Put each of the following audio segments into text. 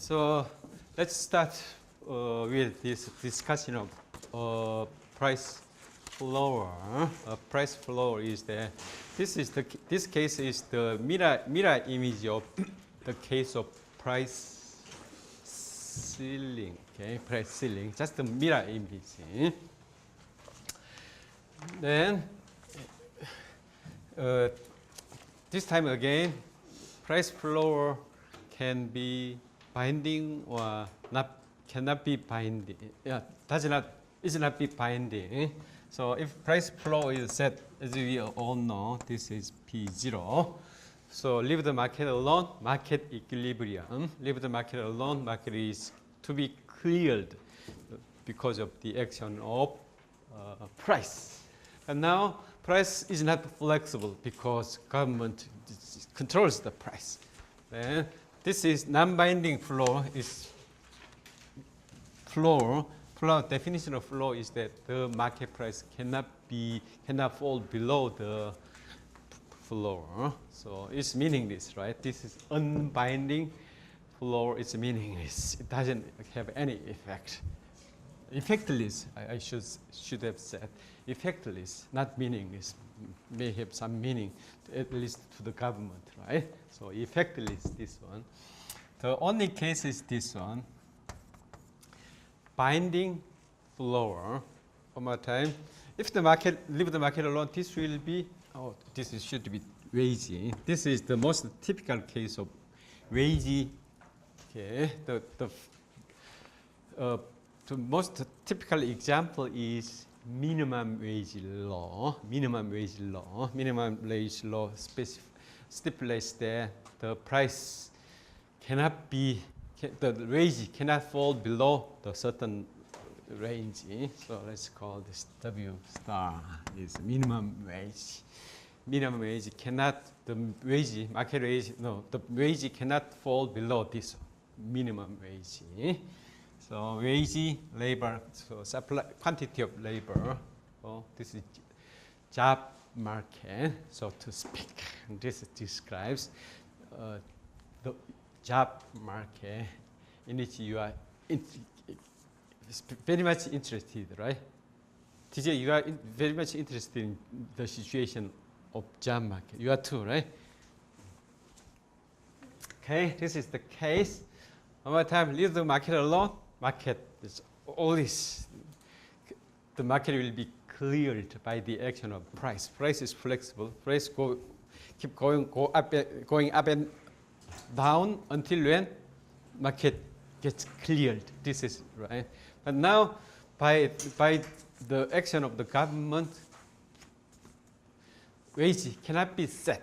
So let's start with this discussion of price floor. Price floor is this case is the mirror image of the case of price ceiling. Okay, price ceiling, just the mirror image. Then this time again, price floor can be binding or cannot be binding. Yeah, is not be binding. So if price floor is set, as we all know, this is P0. So leave the market alone, market equilibrium. Leave the market alone, market is to be cleared because of the action of price. And now price is not flexible because government controls the price. Then this is non-binding floor. Floor definition of floor is that the market price cannot fall below the floor. So it's meaningless, right? This is unbinding floor. It's meaningless. It doesn't have any effect. Effectless, I should have said. Effectless, not meaningless. May have some meaning, at least to the government, right? So effectless, this one. The only case is this one. Binding floor. One more time. If the market leave the market alone, this will be should be wage. This is the most typical case of wage. Okay. The most typical example is minimum wage law. Minimum wage law. Minimum wage law stipulates that the price cannot be, the wage cannot fall below the certain range. So let's call this W star is minimum wage. Minimum wage cannot, the wage, market wage, no, the wage cannot fall below this minimum wage. So wage, labor, so supply, quantity of labor. So this is job market, so to speak. And this describes the job market in which you are very much interested, right? TJ, you are very much interested in the situation of job market. You are too, right? Okay, this is the case. One more time, leave the market alone. Market is always, the market will be cleared by the action of price. Price is flexible. Price keep going up and down until when market gets cleared. This is right. But now, by the action of the government, wage cannot be set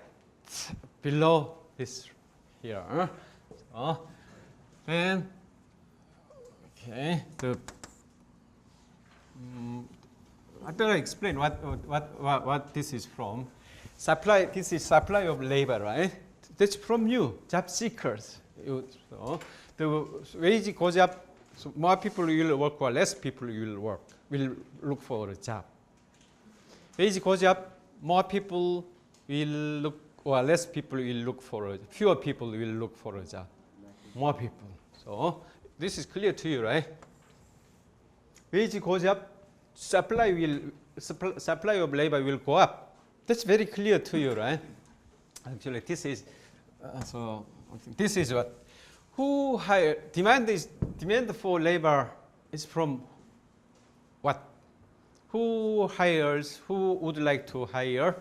below this here. So, and okay, I better explain what this is from. Supply. This is supply of labor, right? That's from you, job seekers. So the wage goes up, so more people will work or less people will look for a job. Wage goes up, more people will look or less people will look for a, fewer people will look for a job. More people. So this is clear to you, right? Wage goes up, supply of labor will go up. That's very clear to you, right? Actually, this is this is what who hire demand for labor is from what? Who hires? Who would like to hire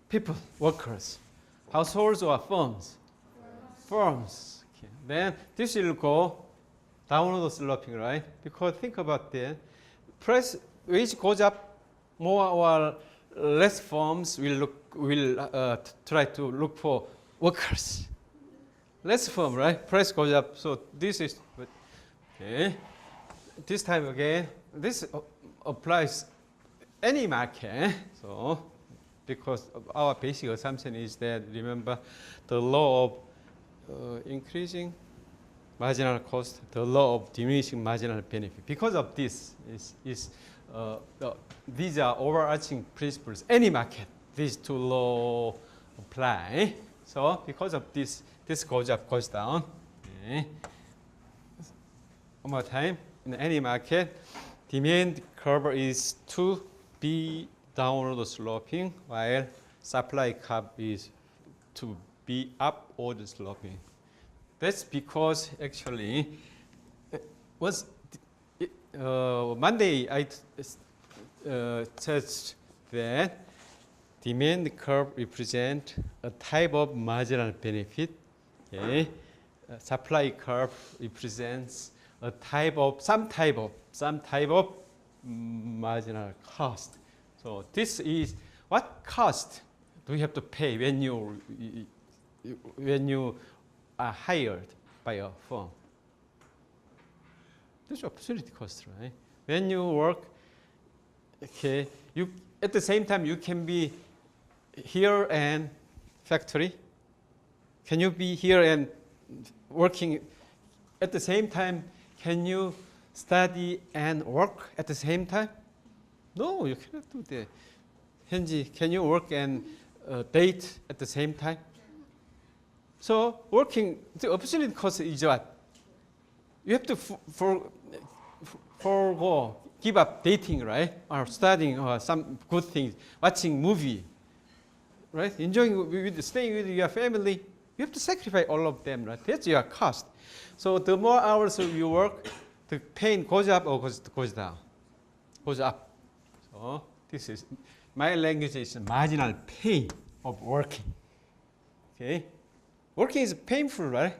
people, workers, households or firms? Firms. Okay. Then this will go downward sloping, right? Because think about that. Price wage goes up, more or less firms will try to look for workers. Less firm, right? Price goes up. So this is okay. This time again, this applies any market. So because our basic assumption is that, remember, the law of increasing marginal cost, the law of diminishing marginal benefit. Because of this, these are overarching principles. Any market, these two laws apply. So because of this goes up, goes down. Okay. One more time. In any market, demand curve is to be downward sloping, while supply curve is to be upward sloping. That's because actually, Monday I said that demand curve represent a type of marginal benefit. Okay. Supply curve represents a some type of marginal cost. So this is what cost do you have to pay when you are hired by a firm? That's opportunity cost, right? When you work, okay, you at the same time you can be here and factory. Can you be here and working at the same time? Can you study and work at the same time? No, you cannot do that. Henji, can you work and date at the same time? So working, the opportunity cost is what? You have to forgo, give up dating, right? Or studying or some good things, watching movie, right? Enjoying, staying with your family. You have to sacrifice all of them, right? That's your cost. So the more hours you work, the pain goes up or goes down? Goes up. So this is, my language is marginal pain of working. Okay? Working is painful, right?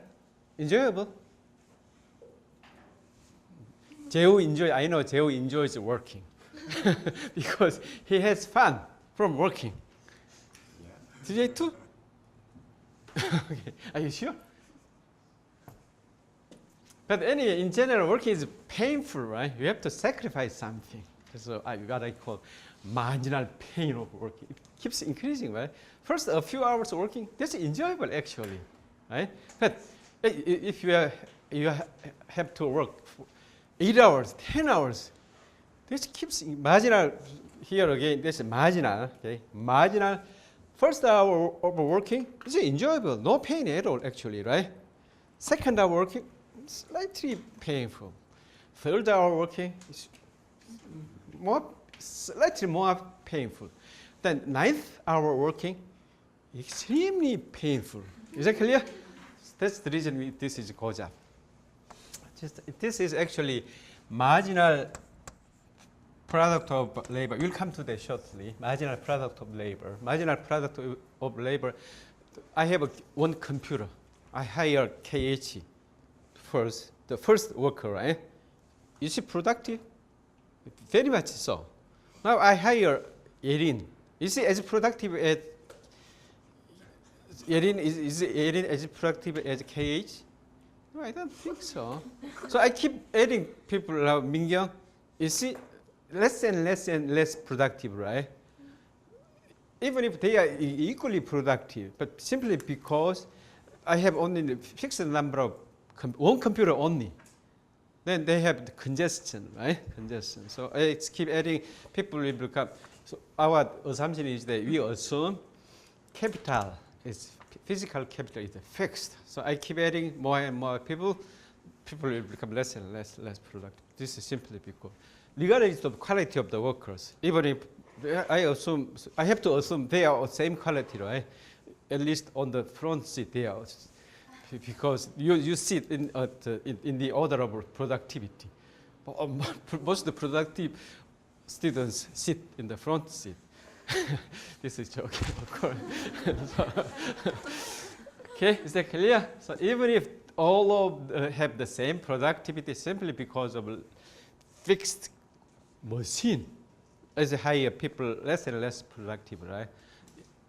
Enjoyable. I know Jeo enjoys working because he has fun from working. Yeah. DJ too? Okay. Are you sure? But anyway, in general, working is painful, right? You have to sacrifice something. So what I call marginal pain of working. It keeps increasing, right? First, a few hours working, that's enjoyable actually, right? But if you have to work 8 hours, 10 hours, this keeps marginal. Here again, this is marginal. Okay, marginal. First hour of working is enjoyable, no pain at all actually, right? Second hour working, slightly painful. Third hour working is slightly more painful. Then ninth hour working, extremely painful. Is that clear? That's the reason this is goes up. This is actually marginal product of labor. We'll come to that shortly. Marginal product of labor. Marginal product of labor. I have one computer. I hire KH first, the first worker, right? Is he productive? Very much so. Now I hire Yerin. Is he as productive as Yerin? Is Yerin as productive as KH? No, I don't think so. So I keep adding people like Mingyang. Is he less and less productive, right? Even if they are equally productive, but simply because I have only a fixed number of one computer only, then they have the congestion, right? Congestion. So I keep adding people will become. So our assumption is that we assume capital is physical capital is fixed. So I keep adding more and more people. People will become less and less productive. This is simply because, regardless of the quality of the workers, even if I have to assume they are the same quality, right? At least on the front seat, they are, because you sit in the order of productivity. Most of the productive students sit in the front seat. This is joking, of course. Okay, is that clear? So even if all of have the same productivity, simply because of fixed machine, as a higher people less and less productive, right?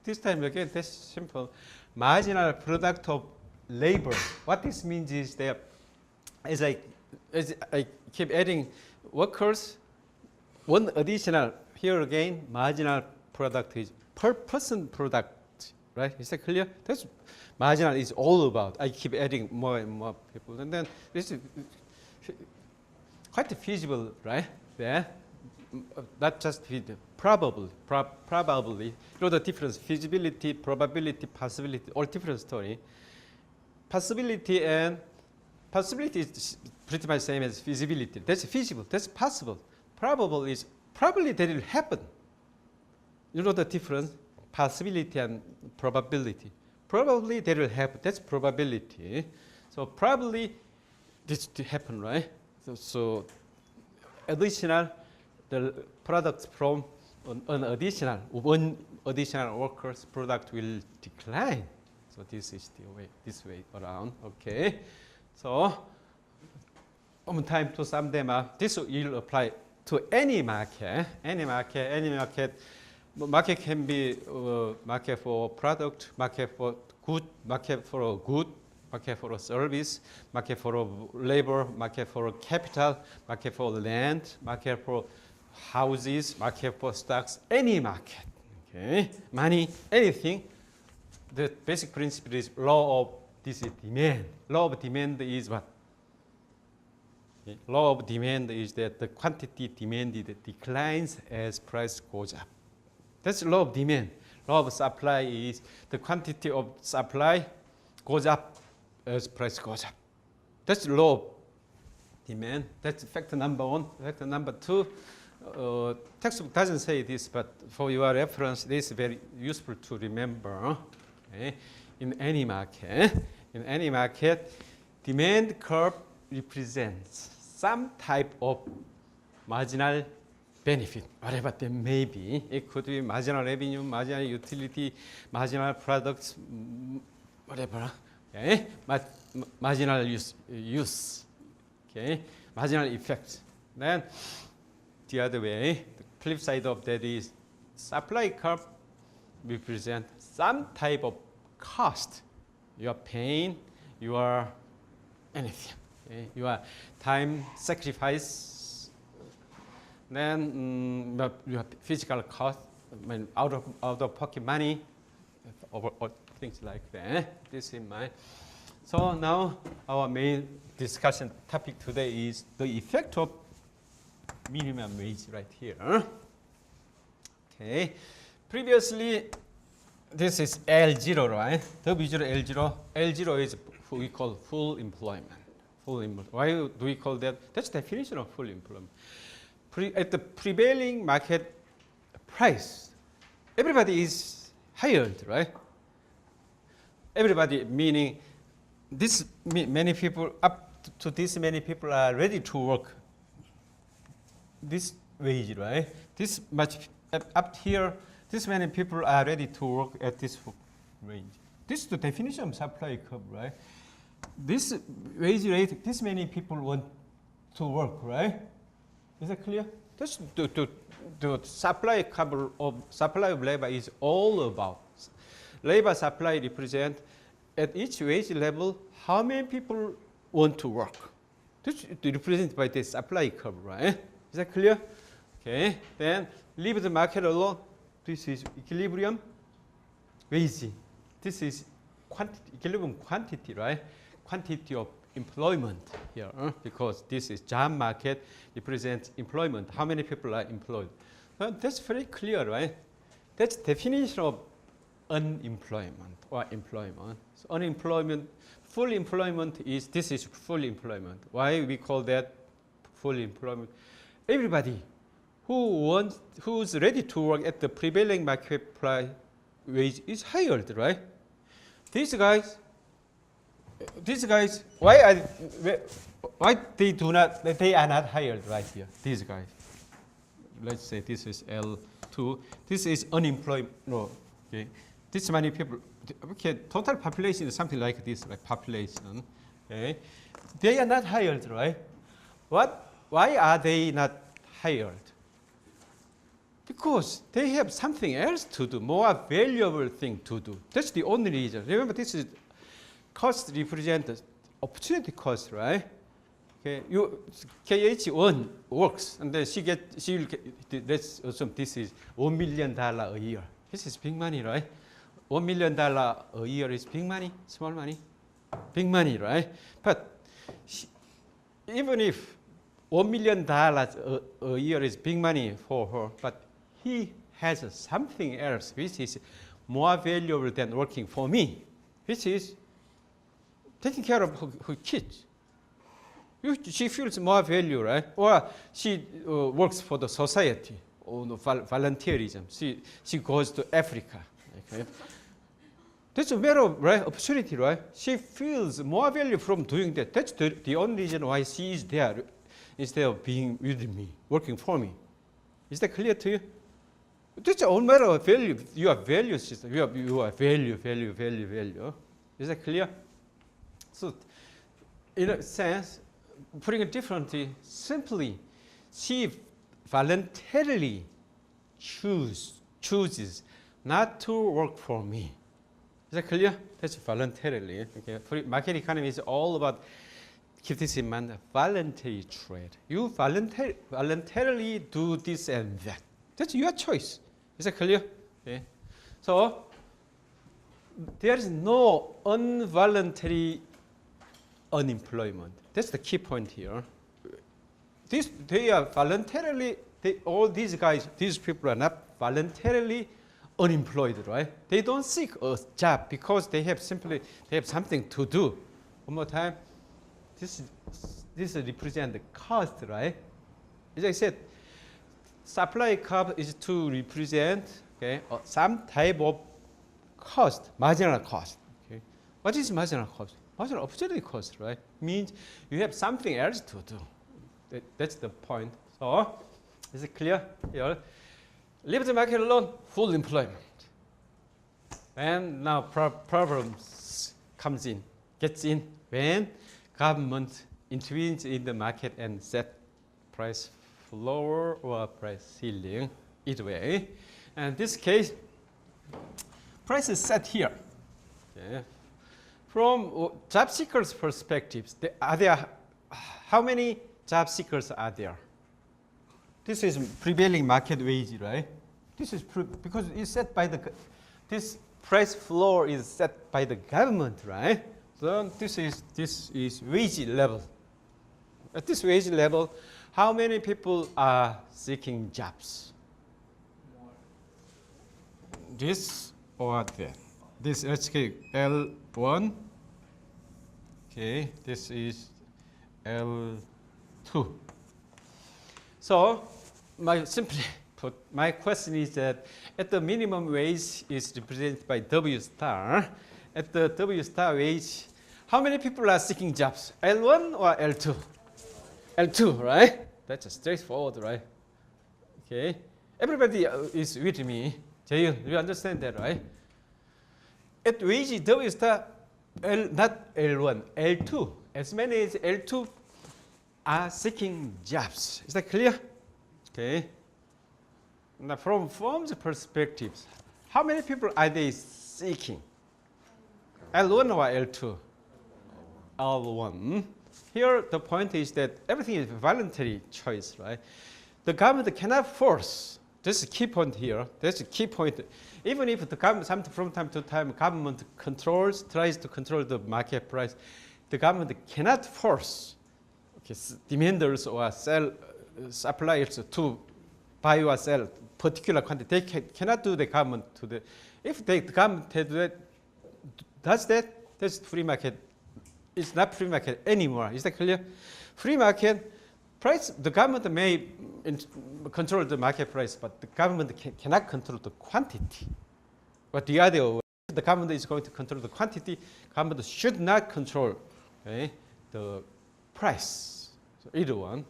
This time again, that's simple. Marginal product of labor. What this means is that as I keep adding workers, one additional here again marginal product is per person product, right? Is that clear? That's marginal is all about. I keep adding more and more people, and then this is quite feasible, right? There, not just feasible, probably. You know the difference: feasibility, probability, possibility, all different story. Possibility and possibility is pretty much same as feasibility. That's feasible. That's possible. Probable is probably that will happen. You know the difference? Possibility and probability. Probably that will happen. That's probability. So probably this to happen, right? So additional the product from one additional workers product will decline. So this is the way, this way around. Okay. So time to sum them up. This will apply to any market. Any market. Market can be market for product, market for good, market for a good, market for a service, market for a labor, market for a capital, market for land, market for houses, market for stocks, any market. Okay, money, anything. The basic principle is law of this is demand. Law of demand is what? Okay. Law of demand is that the quantity demanded declines as price goes up. That's law of demand. Law of supply is the quantity of supply goes up as price goes up. That's law of demand. That's factor number one. Factor number two, textbook doesn't say this, but for your reference, this is very useful to remember. Okay. In any market, demand curve represents some type of marginal benefit, whatever that may be. It could be marginal revenue, marginal utility, marginal products, whatever. Okay, marginal use. Okay, marginal effect. Then the other way, the flip side of that is supply curve represent some type of cost. You are paying, you are anything. Okay? You are time sacrifice. Then you have physical cost, I mean, out of pocket money, or things like that. This in mind. So now our main discussion topic today is the effect of minimum wage right here. Okay. Previously, this is L0, right? W0, L0. L0 is what we call full employment. Full employment. Why do we call that? That's the definition of full employment. At the prevailing market price, everybody is hired, right? Everybody, meaning this many people, up to this many people are ready to work this wage, right? This much up here, this many people are ready to work at this range. This is the definition of supply curve, right? This wage rate, this many people want to work, right? Is that clear? That's the supply curve of supply of labor is all about. Labor supply represent at each wage level how many people want to work. This is represented by the supply curve, right? Is that clear? Okay. Then leave the market alone. This is equilibrium wage. This is equilibrium quantity, right? Quantity of employment here, because this is job market represents employment. How many people are employed? Well, that's very clear, right? That's definition of unemployment or employment. So unemployment, full employment is, this is full employment. Why we call that full employment? Everybody who's ready to work at the prevailing market price wage is hired, right? These guys, why they are not hired right here? These guys. Let's say this is L2. This is unemployed. No, okay. This many people. Okay, total population is something like this, like population. Okay, they are not hired, right? Why are they not hired? Because they have something else to do, more valuable thing to do. That's the only reason. Remember, this is cost represents opportunity cost, right? Okay, KH1 works, and then she will get, let's assume this is $1 million a year. This is big money, right? $1 million a year is big money, small money? Big money, right? But even if $1 million a year is big money for her, but he has something else which is more valuable than working for me, which is taking care of her kids. She feels more value, right? Or she works for the society, or volunteerism. She goes to Africa. Okay? That's a matter of right, opportunity, right? She feels more value from doing that. That's the only reason why she is there instead of being with me, working for me. Is that clear to you? That's all matter of value. You are value system. You are value. Is that clear? So, in a sense, putting it differently, simply, she voluntarily chooses not to work for me. Is that clear? That's voluntarily. Okay. Market economy is all about, keep this in mind, voluntary trade. You voluntarily do this and that. That's your choice. Is that clear? Okay. So, there is no involuntary unemployment. That's the key point here. They are voluntarily, all these guys, these people are not voluntarily unemployed, right? They don't seek a job because they have something to do. One more time, this represents the cost, right? As I said, supply curve is to represent some type of cost, marginal cost. Okay? What is marginal cost? Marginal opportunity cost, right? Means you have something else to do. That's the point. So, is it clear here? Leave the market alone, full employment. And now problems gets in when government intervenes in the market and set price floor or price ceiling, either way. And in this case, price is set here. Okay. From job seekers' perspectives, how many job seekers are there? This is prevailing market wage, right? This is because it's set by this price floor is set by the government, right? So this is wage level. At this wage level, how many people are seeking jobs? This or that? This L1. Okay, this is L2. So, simply put, my question is that at the minimum wage is represented by W star. At the W star wage, how many people are seeking jobs? L1 or L2? L2, right? That's straightforward, right? Okay. Everybody is with me. Jaehyun, you understand that, right? At wage W star, not L1, L2. As many as L2 are seeking jobs. Is that clear? Okay. Now, from firm's perspectives, how many people are they seeking? L1 or L2? L1. Here, the point is that everything is voluntary choice, right? The government cannot force. This is a key point here. That's a key point. Even if the government, from time to time, government tries to control the market price, the government cannot force demanders or suppliers to buy or sell particular quantity. They cannot do the government to the. If the government does that, that's free market. It's not free market anymore. Is that clear? Free market price. The government may control the market price, but the government cannot control the quantity. But the other way, the government is going to control the quantity. Government should not control the price. So either one.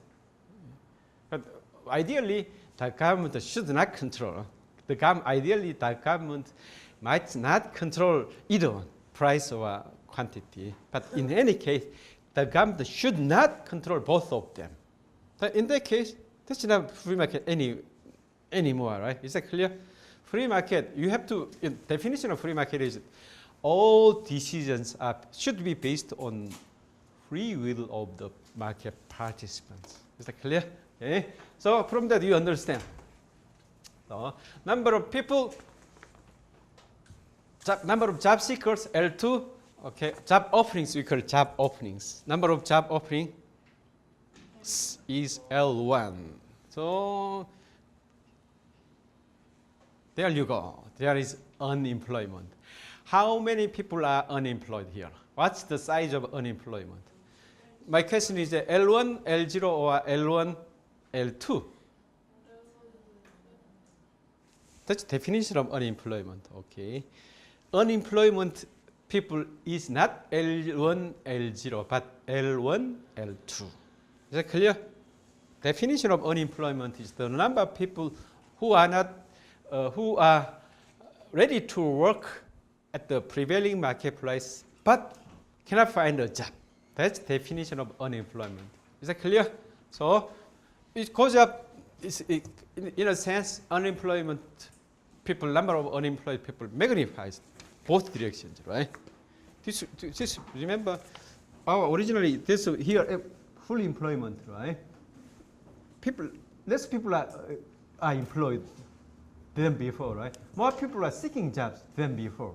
But ideally, the government should not control. Ideally, the government might not control either one, price or quantity. But in any case, the government should not control both of them. So in that case, that's not free market anymore, right? Is that clear? Free market, you have to, definition of free market is all decisions should be based on free will of the market participants. Is that clear? Okay. So from that you understand. So number of people, number of job seekers, L2. Okay, job openings, we call job openings. Number of job openings is L1. So there you go. There is unemployment. How many people are unemployed here? What's the size of unemployment? my question is L1, L0 or L1, L2? That's the definition of unemployment. Okay, unemployment people is not L1, L0, but L1, L2. Is that clear? Definition of unemployment is the number of people who are ready to work at the prevailing marketplace but cannot find a job. That's the definition of unemployment. Is that clear? So it goes up. In a sense, unemployment people, number of unemployed people magnifies both directions, right? This remember, originally this here full employment, right? Less people are employed than before, right? More people are seeking jobs than before.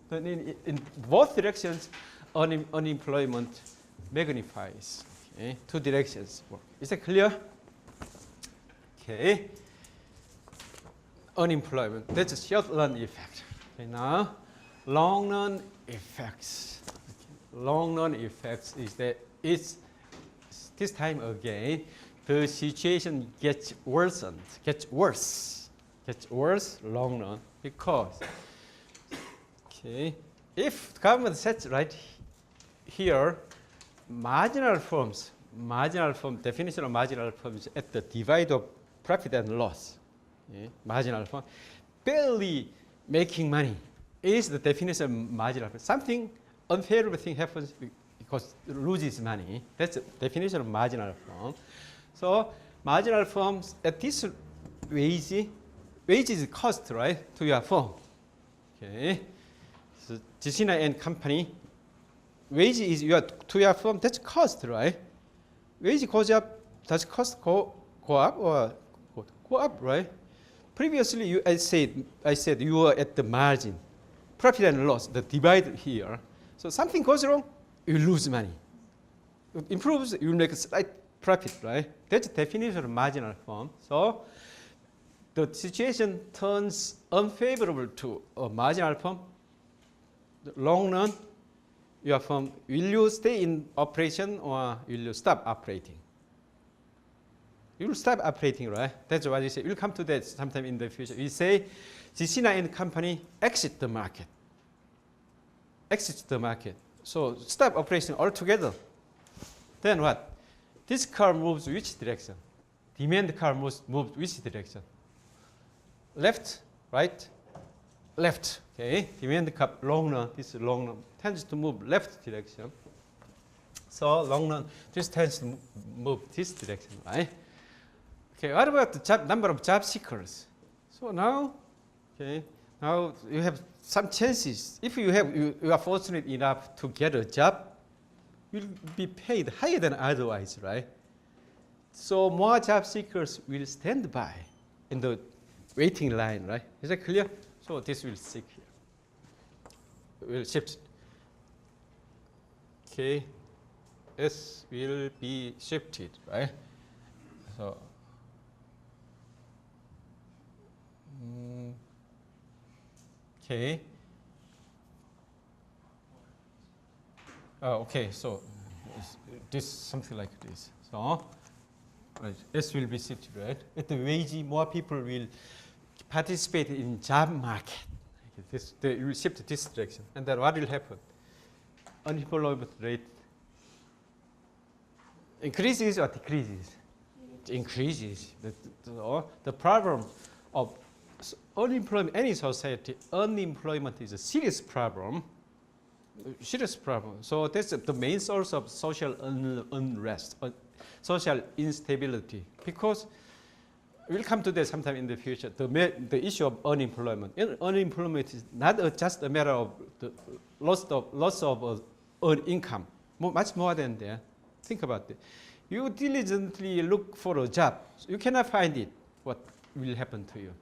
Then in both directions, unemployment magnifies. Okay? Two directions work. Is that clear? Okay. Unemployment. That's a short-run effect. Okay, now, long-run effects. Okay. Long-run effects is that this time again, the situation gets worsened, gets worse long run because if the government sets right here marginal firms, definition of marginal firms at the divide of profit and loss. Marginal firm barely making money is the definition of marginal firm. Something unfavorable thing happens because it loses money. That's the definition of marginal firm. So marginal firms at this wage is cost, right, to your firm. Okay. So Jisina and company, wage is to your firm. That's cost, right? Wage goes up. Does cost go up or go up, right? Previously, I said you are at the margin, profit and loss, the divide here. So something goes wrong, you lose money. It improves, you make a slight profit, right? That's the definition of marginal firm. So the situation turns unfavorable to a marginal firm. The long run, your firm, will you stay in operation or will you stop operating? You will stop operating, right? That's what you say. We'll come to that sometime in the future. We say Jisina and company exit the market. Exit the market. So stop operation altogether. Then what? This car moves which direction? Demand car moves which direction? Left, right, left. Okay. Demand car long run. This long run tends to move left direction. So long run, this tends to move this direction, right? Okay. What about the number of job seekers? So now, now you have some chances. If you are fortunate enough to get a job, you'll be paid higher than otherwise, right? So more job seekers will stand by in the waiting line, right? Is that clear? So this will stick here. Will shift. Okay. S will be shifted, right? So okay. Okay, so this something like this. So right, S will be shifted, right? At the wage, more people will participate in job market. They will shift this direction, and then what will happen? Unemployment rate increases or decreases? It increases. The problem of unemployment, any society, unemployment is a serious problem. So that's the main source of social unrest, social instability. Because we'll come to that sometime in the future. The issue of unemployment. Unemployment is not just a matter of the loss of income. Much more than that. Think about it. You diligently look for a job. You cannot find it. What will happen to you?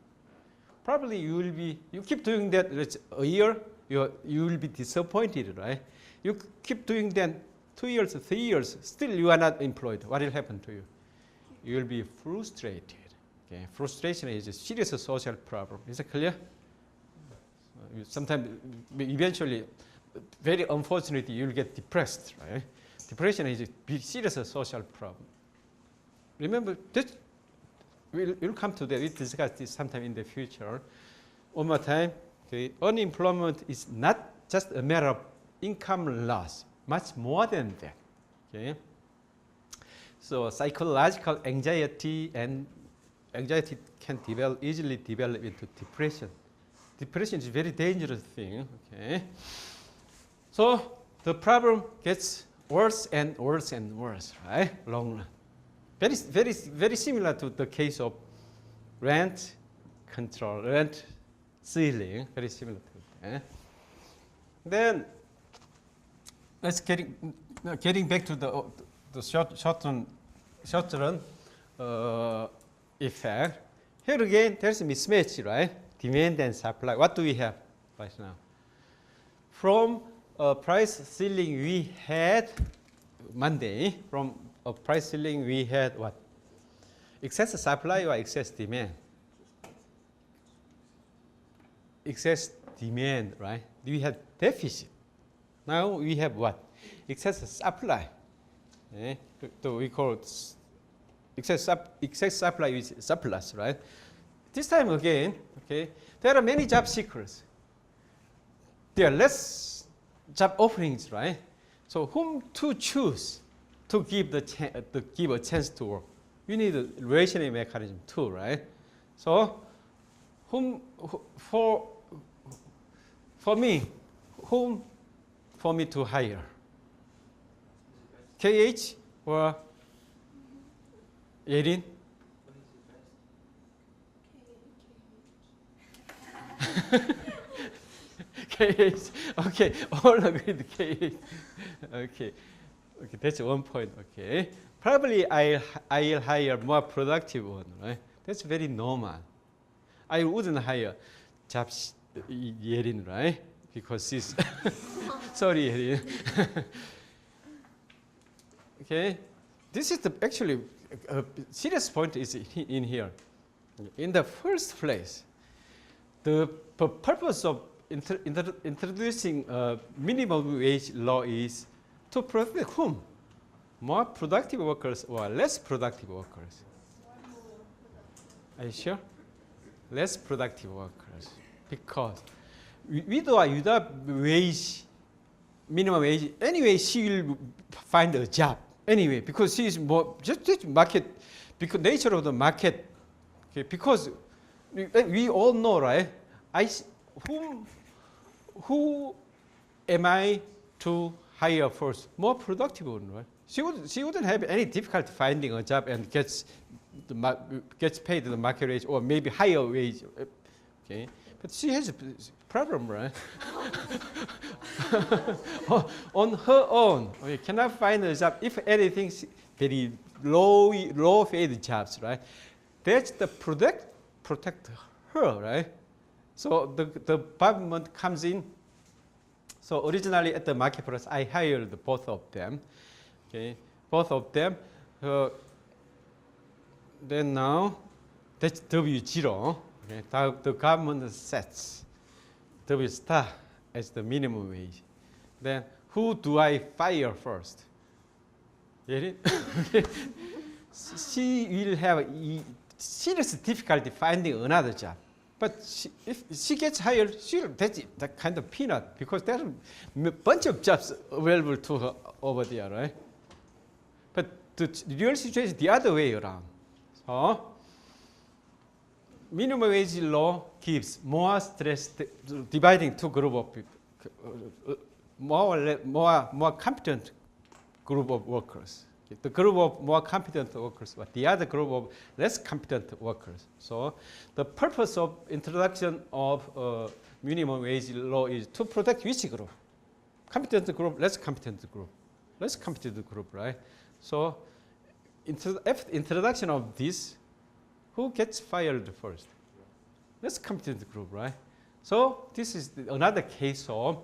Probably you keep doing that a year. You will be disappointed, right? You keep doing that 2 years, 3 years, still you are not employed. What will happen to you? You will be frustrated. Okay? Frustration is a serious social problem. Is that clear? Sometimes, eventually, very unfortunately, you'll get depressed, right? Depression is a big, serious social problem. Remember, we'll come to that. We'll discuss this sometime in the future. One more time. Okay. Unemployment is not just a matter of income loss, much more than that. Okay. So psychological anxiety can easily develop into depression. Depression is a very dangerous thing. Okay. So the problem gets worse and worse and worse, right? Long run. Very similar to the case of rent control, rent ceiling. Very similar to that. Then let's getting back to the short run effect. Here again, there's a mismatch, right? Demand and supply. What do we have right now? From a price ceiling we had Monday, from a price ceiling we had what? Excess supply or excess demand? Excess demand, right? We had deficit. Now we have what? Excess supply. Okay? So we call it excess supply is surplus, right? This time again, okay, there are many job seekers. There are less job openings, right? So whom to choose to give give a chance to work? We need a rationing mechanism too, right? So for me to hire? KH or Yerin? KH. Okay, all agreed KH. Okay, that's 1 point. Okay, probably I'll hire more productive one, right? That's very normal. I wouldn't hire Yerin, right? Because she's sorry, Yerin. Okay, this is actually a serious point is in here. In the first place, the purpose of introducing a minimum wage law is to protect whom? More productive workers or less productive workers? Are you sure? Less productive workers. Because with or without wage, minimum wage, anyway, she will find a job. Anyway, because she is more just market, because nature of the market. Okay, because we all know, right? Who am I to hire first? More productive one, right? She wouldn't have any difficulty finding a job and gets paid the market wage or maybe higher wage. Okay, but she has a problem, right? On her own, okay, cannot find a job. If anything, very low paid jobs, right? That's the protect her, right? So the government comes in. So originally at the market price, I hired both of them. Okay, both of them. Then now that's W0. Okay, the government sets W star as the minimum wage. Then who do I fire first? Get it? She will have serious difficulty finding another job. But if she gets hired, that's that kind of peanut because there's a bunch of jobs available to her over there, right? But the real situation is the other way around. So minimum wage law gives more stress, dividing two groups of people, more competent group of workers. The group of more competent workers, but the other group of less competent workers. So the purpose of introduction of minimum wage law is to protect which group? Competent group, less competent group. Less competent group, right? So after introduction of this, who gets fired first? Less competent group, right? So this is another case of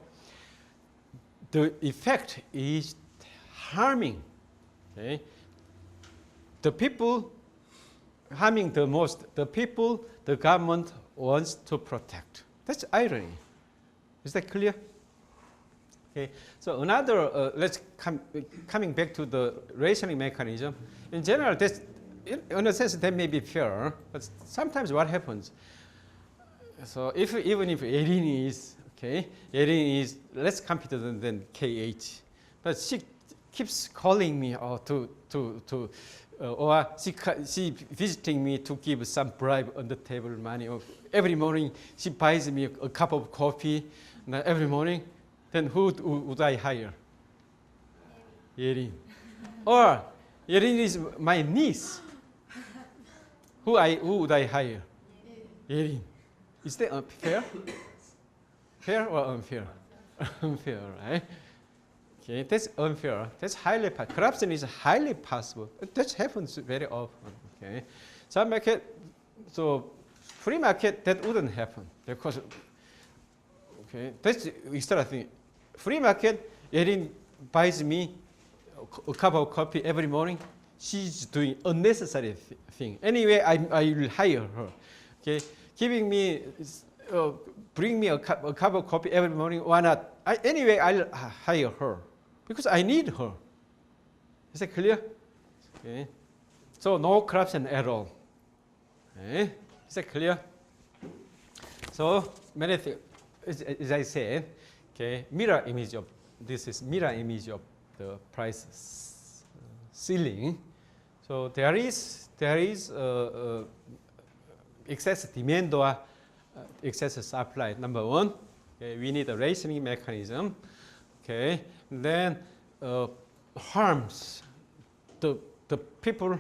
the effect is harming. Okay. The people harming the most, the people the government wants to protect. That's irony. Is that clear? Okay, so another, coming back to the rationing mechanism. In general, this, in a sense, that may be fair, but sometimes what happens? So even if Erin is, okay, Erin is less competent than KH, but she keeps calling me or or she visiting me to give some bribe on the table money. Or every morning she buys me a cup of coffee every morning. Then who would I hire? Yerin. Or Yerin is my niece. Who would I hire? Yerin. Is that fair? Fair or unfair? Unfair, right? Okay, that's unfair. That's highly possible. Corruption is highly possible. That happens very often. Okay, so free market that wouldn't happen because okay, that's extra thing. Free market, Erin buys me a cup of coffee every morning. She's doing unnecessary thing. Anyway, I will hire her. Okay, giving me, bring me a cup of coffee every morning. Why not? Anyway, I'll hire her because I need her. Is that clear? Okay. So no corruption at all. Okay. Is that clear? So many things, as I said. Okay, mirror image of this is mirror image of the price ceiling. So there is excess demand or excess supply. Number one, okay, we need a rationing mechanism. Okay, and then harms the people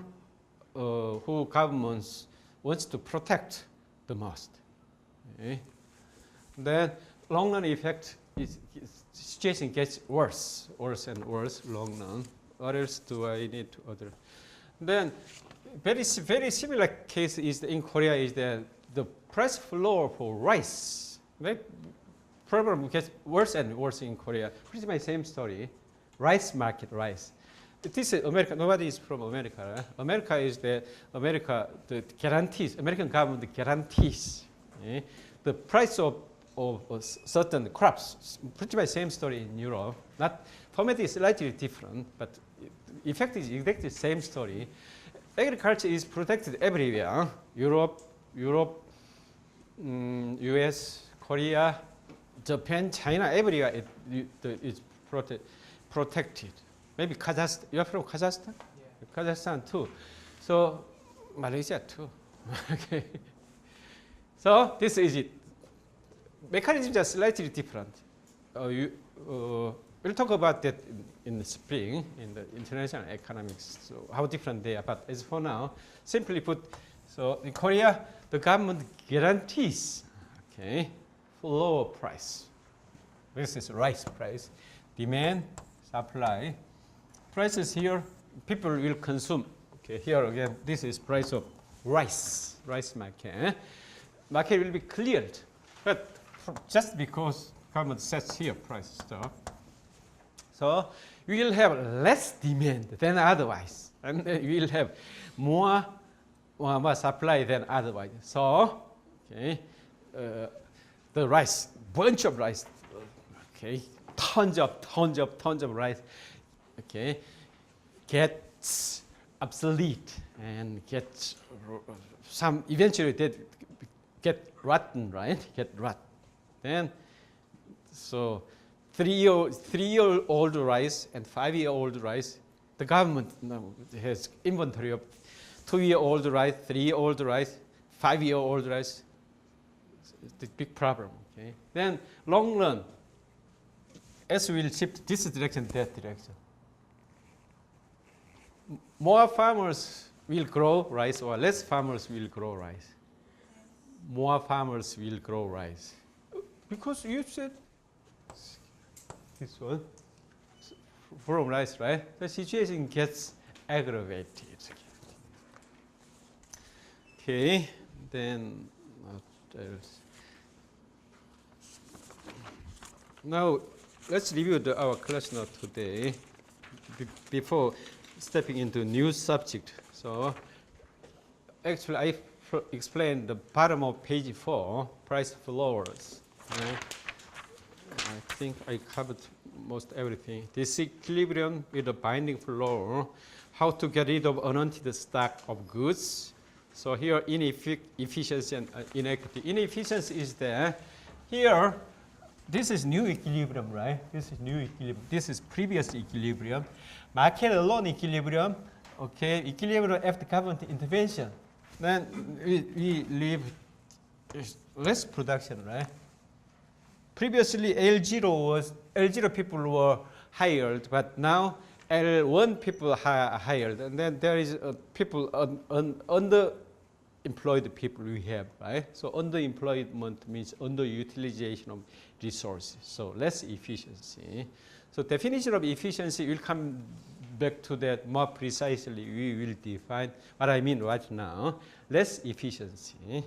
who governments wants to protect the most. Okay, then long run effect. Situation gets worse and worse long run. What else do I need to other? Then very similar case is in Korea is that the price floor for rice. Right? Problem gets worse and worse in Korea. Pretty much same story. Rice market, rice. This is America. Nobody is from America. Right? America is the guarantees. American government guarantees the price of certain crops. Pretty much same story in Europe. Not format is slightly different, but effect is exactly the same story. Agriculture is protected everywhere. Europe, US, Korea, Japan, China, everywhere it's protected. Maybe Kazakhstan. You're from Kazakhstan? Yeah. Kazakhstan too. So Malaysia too. Okay. So this is it. Mechanisms are slightly different. We'll talk about that in the spring in the international economics, so how different they are. But as for now, simply put, so in Korea, the government guarantees, okay, lower price. This is rice price, demand, supply. Prices here, people will consume. Okay, here again, this is price of rice market. Market will be cleared, but just because government sets here price stuff. So we will have less demand than otherwise, and we will have more supply than otherwise. So, okay, the rice, bunch of rice, okay, tons of rice, okay, gets obsolete and gets some eventually they get rotten, right? Get rot. Then, so 3-year-old rice and 5-year-old rice, the government now has inventory of 2-year-old rice, 3-year-old rice, 5-year-old rice. It's the big problem. Okay. Then long run, as we will shift this direction, that direction. More farmers will grow rice, or less farmers will grow rice. More farmers will grow rice. Because you said this one from rice, right? The situation gets aggravated. Okay, then what else? Now let's review our class note today before stepping into new subject. So actually I explained the bottom of page 4, price floors. I think I covered most everything. Disequilibrium with a binding floor. How to get rid of unwanted stock of goods. So here inefficiency and inequity. Inefficiency is there. Here, this is new equilibrium, right? This is new equilibrium. This is previous equilibrium. Market alone equilibrium. Okay, equilibrium after government intervention. Then we leave less production, right? Previously, L0 people were hired, but now L1 people are hired, and then there is people underemployed people we have, right? So underemployment means underutilization of resources, so less efficiency. So definition of efficiency will come back to that more precisely. We will define what I mean right now. Less efficiency.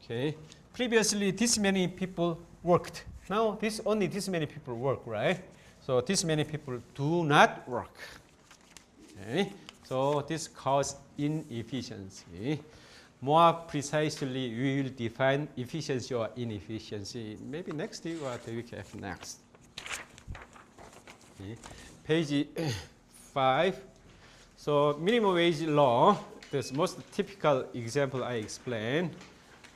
Okay. Previously, this many people worked. Now, only this many people work, right? So this many people do not work. Okay. So this causes inefficiency. More precisely, we will define efficiency or inefficiency. Maybe next week or the week after next. Okay. Page 5. So minimum wage law. This most typical example I explained.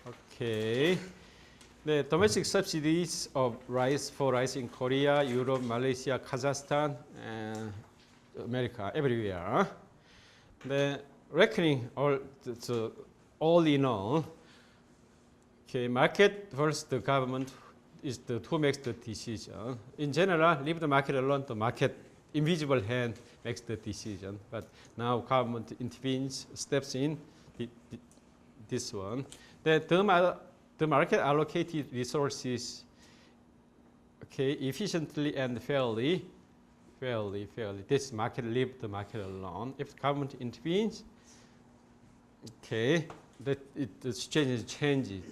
Okay. The domestic subsidies of rice in Korea, Europe, Malaysia, Kazakhstan, and America, everywhere. The reckoning all in all. Okay, market versus the government is who makes the decision. In general, leave the market alone. The market, invisible hand, makes the decision. But now government intervenes, steps in. This one. The market allocated resources, okay, efficiently and fairly. This market leave the market alone. If government intervenes, okay, the situation changes.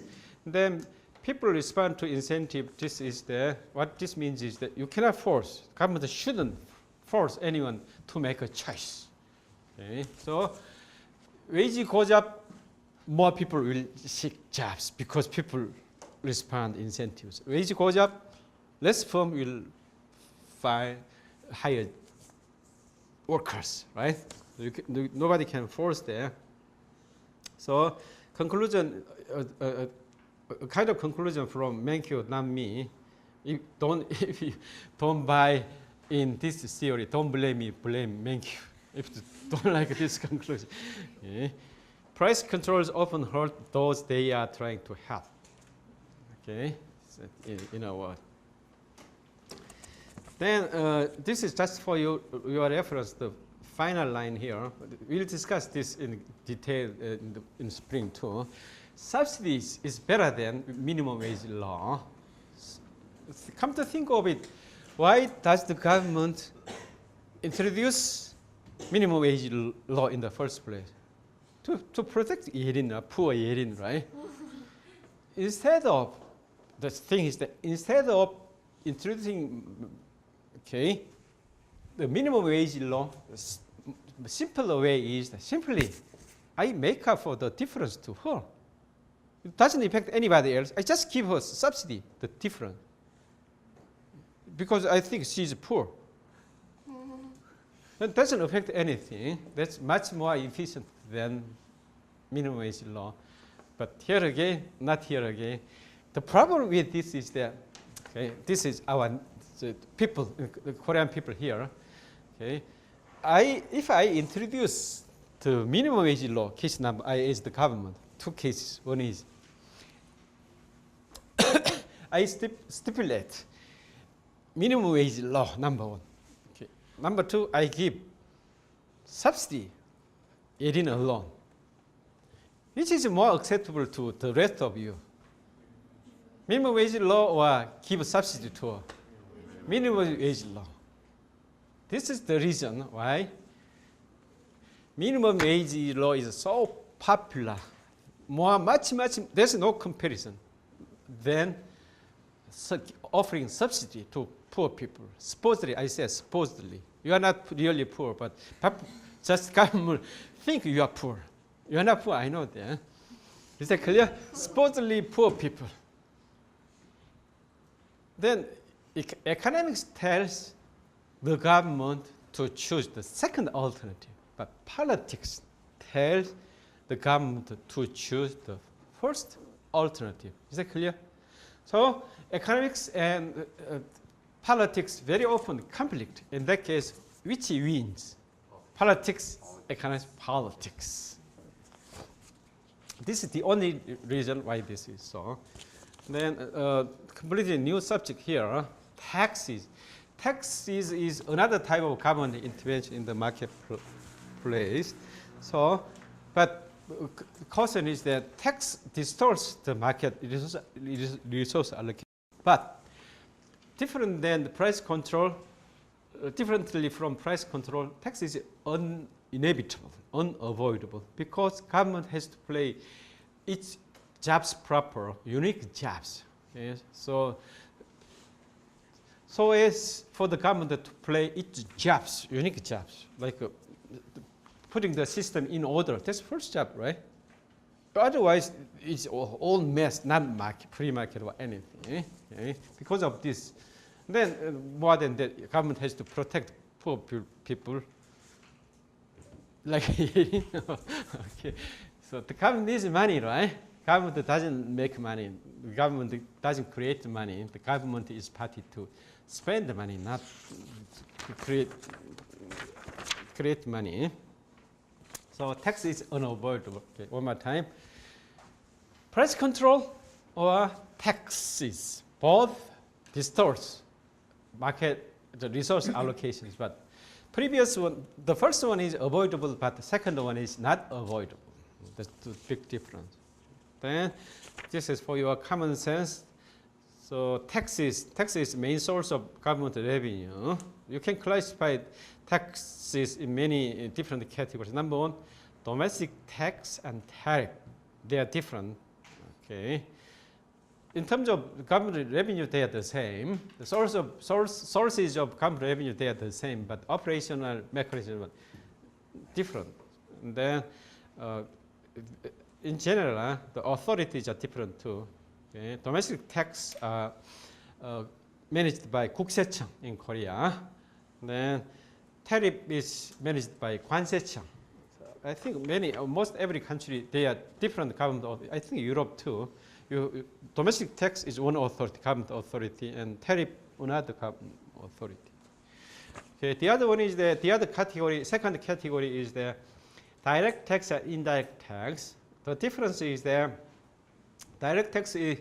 Then people respond to incentive. What this means is that you cannot force. Government shouldn't force anyone to make a choice. Okay, so wage goes up. More people will seek jobs because people respond incentives. Wage goes up, less firm will hire workers, right? Nobody can force there. So conclusion, a kind of conclusion from Menkyo, not me. If you don't buy in this theory, don't blame me, blame Menkyo. If you don't like this conclusion. Okay. Price controls often hurt those they are trying to help. Okay, so in a word. Then this is just for your reference, the final line here. We'll discuss this in detail in spring too. Subsidies is better than minimum wage law. Come to think of it, why does the government introduce minimum wage law in the first place? To protect Yerin, poor Yerin, right? Instead of introducing, okay, the minimum wage law, the simpler way is simply I make up for the difference to her. It doesn't affect anybody else. I just give her subsidy, the difference, because I think she's poor. That doesn't affect anything. That's much more efficient than minimum wage law. But here again, not here again. The problem with this is that, okay, this is the people, the Korean people here. Okay, if I introduce the minimum wage law, case number I is the government. Two cases. One is I stipulate minimum wage law, number one. Okay. Number two, I give subsidy, Yerin alone. Which is more acceptable to the rest of you? Minimum wage law or give subsidy to her? Minimum wage law. This is the reason why minimum wage law is so popular. Much, there's no comparison than offering subsidy to poor people. Supposedly, I say supposedly. You are not really poor, but just government think you are poor. You are not poor, I know that. Is that clear? Supposedly poor people. Then economics tells the government to choose the second alternative, but politics tells the government to choose the first alternative. Is that clear? So economics and politics very often conflict. In that case, which wins? Politics, economics, politics. This is the only reason why this is so. Then completely new subject here, taxes. Taxes is another type of government intervention in the marketplace. So, but the question is that tax distorts the market resource allocation. But different than the price control, differently from price control, tax is inevitable, unavoidable, because government has to play its jobs proper, unique jobs. Okay? So as for the government to play its jobs, unique jobs, like putting the system in order, that's the first job, right? Otherwise, it's all mess, not market, free market or anything. Okay? Because of this, then more than that, government has to protect poor people. Like, okay. So the government needs money, right? Government doesn't make money. The government doesn't create money. The government is party to spend the money, not to create money. So tax is unavoidable. Okay, one more time. Price control or taxes, both distorts market the resource allocations. But previous one, the first one is avoidable, but the second one is not avoidable. That's the big difference. Then this is for your common sense. So tax is main source of government revenue. You can classify taxes in many different categories. Number one, domestic tax and tariff. They are different. Okay. In terms of government revenue, they are the same. The sources of government revenue, they are the same, but operational mechanisms are different. And then, in general, the authorities are different too. Okay. Domestic tax are managed by 국세청 in Korea. Then tariff is managed by 관세청. So I think most every country, they are different government. I think Europe too. Domestic tax is one authority, government authority, and tariff another government authority. Okay, the other one is the other category. Second category is the direct tax and indirect tax. The difference is that direct taxes,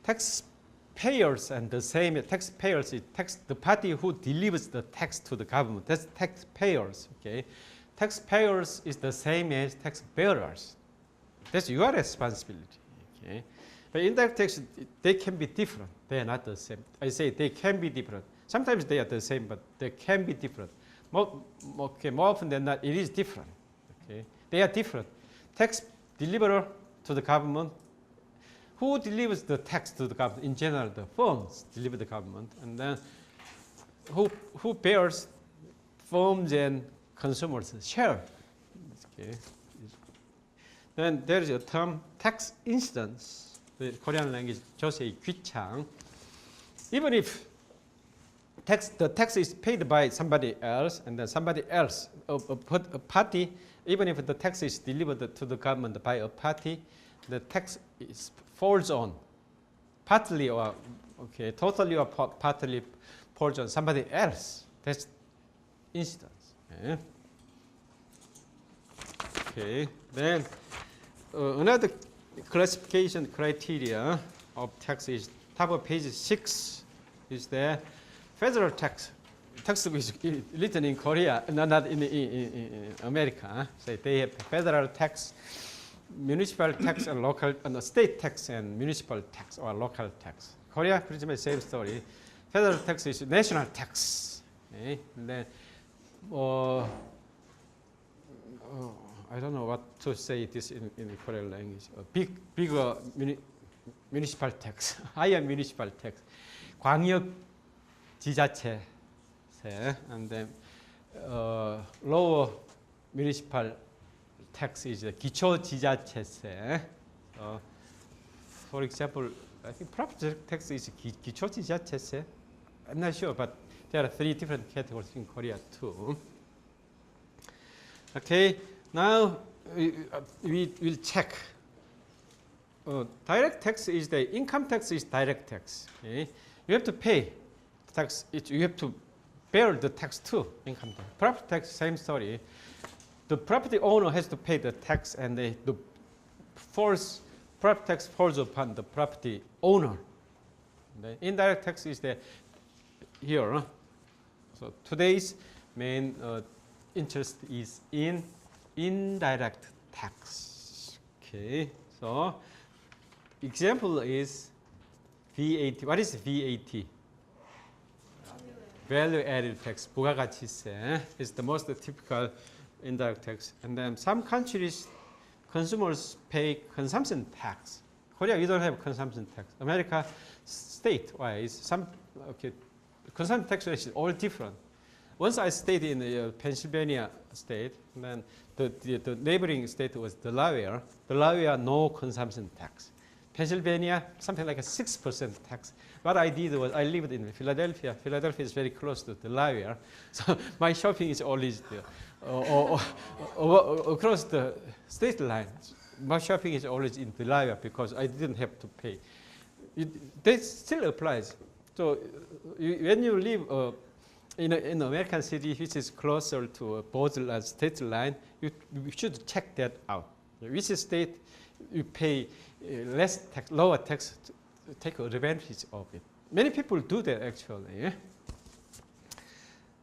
taxpayers, and the same taxpayers is the party who delivers the tax to the government. That's taxpayers. Okay, taxpayers is the same as taxbearers. That's your responsibility. Okay? But indirect tax, they can be different. They are not the same. I say they can be different. Sometimes they are the same, but they can be different. More often than not, it is different. Okay? They are different. Tax deliverer to the government. Who delivers the tax to the government? In general, the firms deliver the government. And then who bears firms and consumers share? Okay. Then there is a term tax incidence. The Korean language 조세 귀창. Even if the tax is paid by somebody else, and then somebody else, a party, even if the tax is delivered to the government by a party, the tax falls on partly or totally or partly falls on somebody else. That's incidence. Okay. Then another classification criteria of tax is top of page 6 is the federal tax. Tax is written in Korea, not in America. So they have federal tax, municipal tax, and local, and state tax and municipal tax or local tax. Korea pretty much same story. Federal tax is national tax. Okay? And then, I don't know what to say this in Korean language. Bigger municipal tax, higher municipal tax, 광역 지자체, and then lower municipal tax is 기초 지자체세. For example, I think property tax is 기초 지자체세. I'm not sure, but there are 3 different categories in Korea too. Okay, now we will check. Direct tax is the income tax is direct tax. Okay? You have to pay tax. You have to bear the tax too. Income tax. Property tax, same story. The property owner has to pay the tax, and the property tax falls upon the property owner. The indirect tax is here. So today's main interest is in indirect tax. Okay, so example is VAT. What is VAT? Value added tax. 부가가치세 is the most typical indirect tax. And then some countries, consumers pay consumption tax. Korea, you don't have consumption tax. America, state-wise, consumption tax rate is all different. Once I stayed in the Pennsylvania state, and then the neighboring state was Delaware. Delaware, no consumption tax. Pennsylvania, something like a 6% tax. What I did was I lived in Philadelphia. Philadelphia is very close to Delaware, so my shopping is always across the state line. My shopping is always in Delaware because I didn't have to pay. That still applies. So when you live in an American city which is closer to a border state line, you should check that out. Which state you pay less tax, lower tax to take advantage of it. Many people do that actually. Yeah?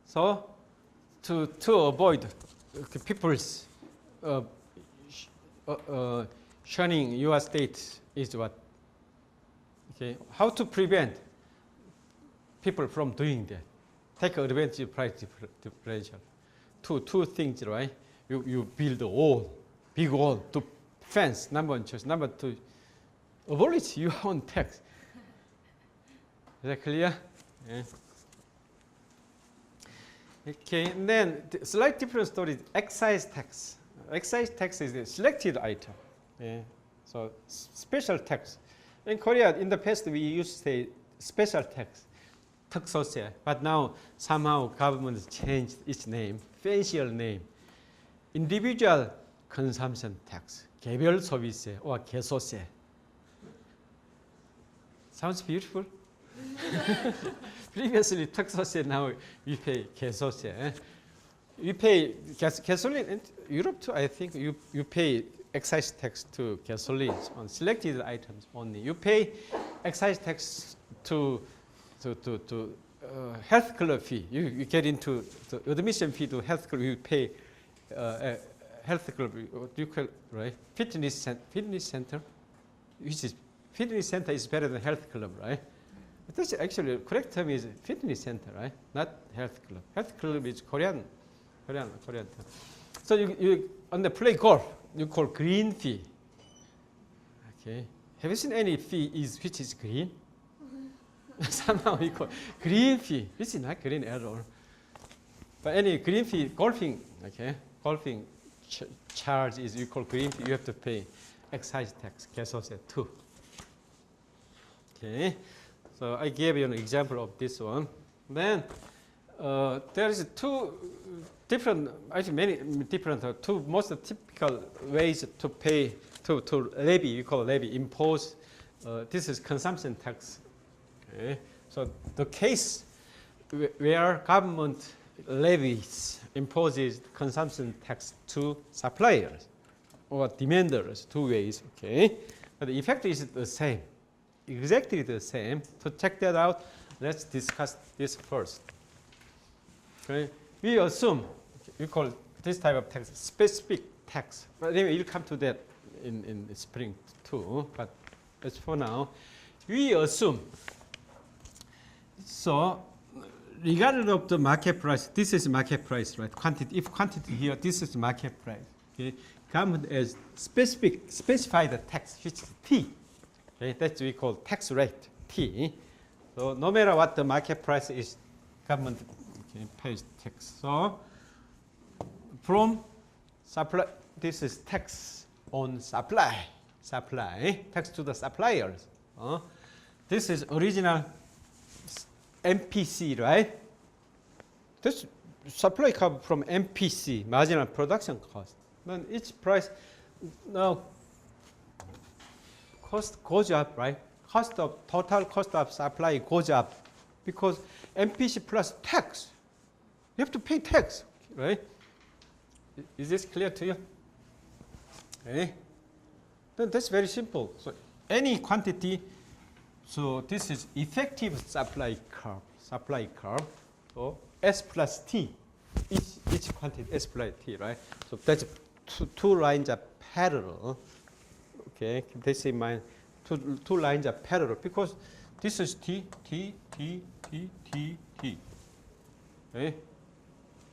So to avoid people's shunning your state is what? Okay, how to prevent people from doing that? Take advantage of price differential. Two things, right? You build a wall, big wall to fence. Number 1 choice. Number 2, abolish your own tax. Is that clear? Yeah. Okay, and then the slight different story is excise tax. Excise tax is a selected item. Yeah. So special tax. In Korea, in the past, we used to say special tax, 특소세. But now somehow government has changed its name, fancier name. Individual consumption tax, 개별 소비세 or 개소세. Sounds beautiful. Previously, 특소세, now we pay 개소세. We pay gasoline in Europe too. I think you pay excise tax to gasoline on selected items only. You pay excise tax to health club fee. You get into the admission fee to health club. You pay health club. What do you call, right? Fitness center. Which is fitness center is better than health club, right? That's actually the correct term is fitness center, right? Not health club. Health club is Korean term. So you on the play golf, you call green fee. Okay. Have you seen any fee which is green? Somehow we call green fee. This is not green at all. But any green fee, golfing, okay, golfing charge is you call green fee. You have to pay excise tax, 개소세 too. Okay. So I gave you an example of this one. Then there is two different, actually many different, two most typical ways to pay, to levy, we call levy, impose. This is consumption tax. Okay. So the case where government levies, imposes consumption tax to suppliers or demanders, two ways. Okay. But the effect is the same, exactly the same. To check that out, let's discuss this first. Okay. We assume, we call this type of tax specific tax. But anyway, you'll come to that in the spring too. But as for now, we assume, so regardless of the market price, this is market price, right? Quantity, if quantity here, this is market price. Okay. Government has specified the tax, which is T. Okay. That's what we call tax rate, T. So no matter what the market price is, government pays tax. So from supply, this is tax on supply, tax to the suppliers. this is original MPC, right? This supply curve from MPC, marginal production cost. Then each price now cost goes up, right? Total cost of supply goes up because MPC plus tax. You have to pay tax, right? Is this clear to you? Okay. Then that's very simple. So any quantity, so this is effective supply curve. So S plus T, each quantity S plus T, right? So that's two lines are parallel. Okay, keep this in mind. Two lines are parallel because this is T. Okay.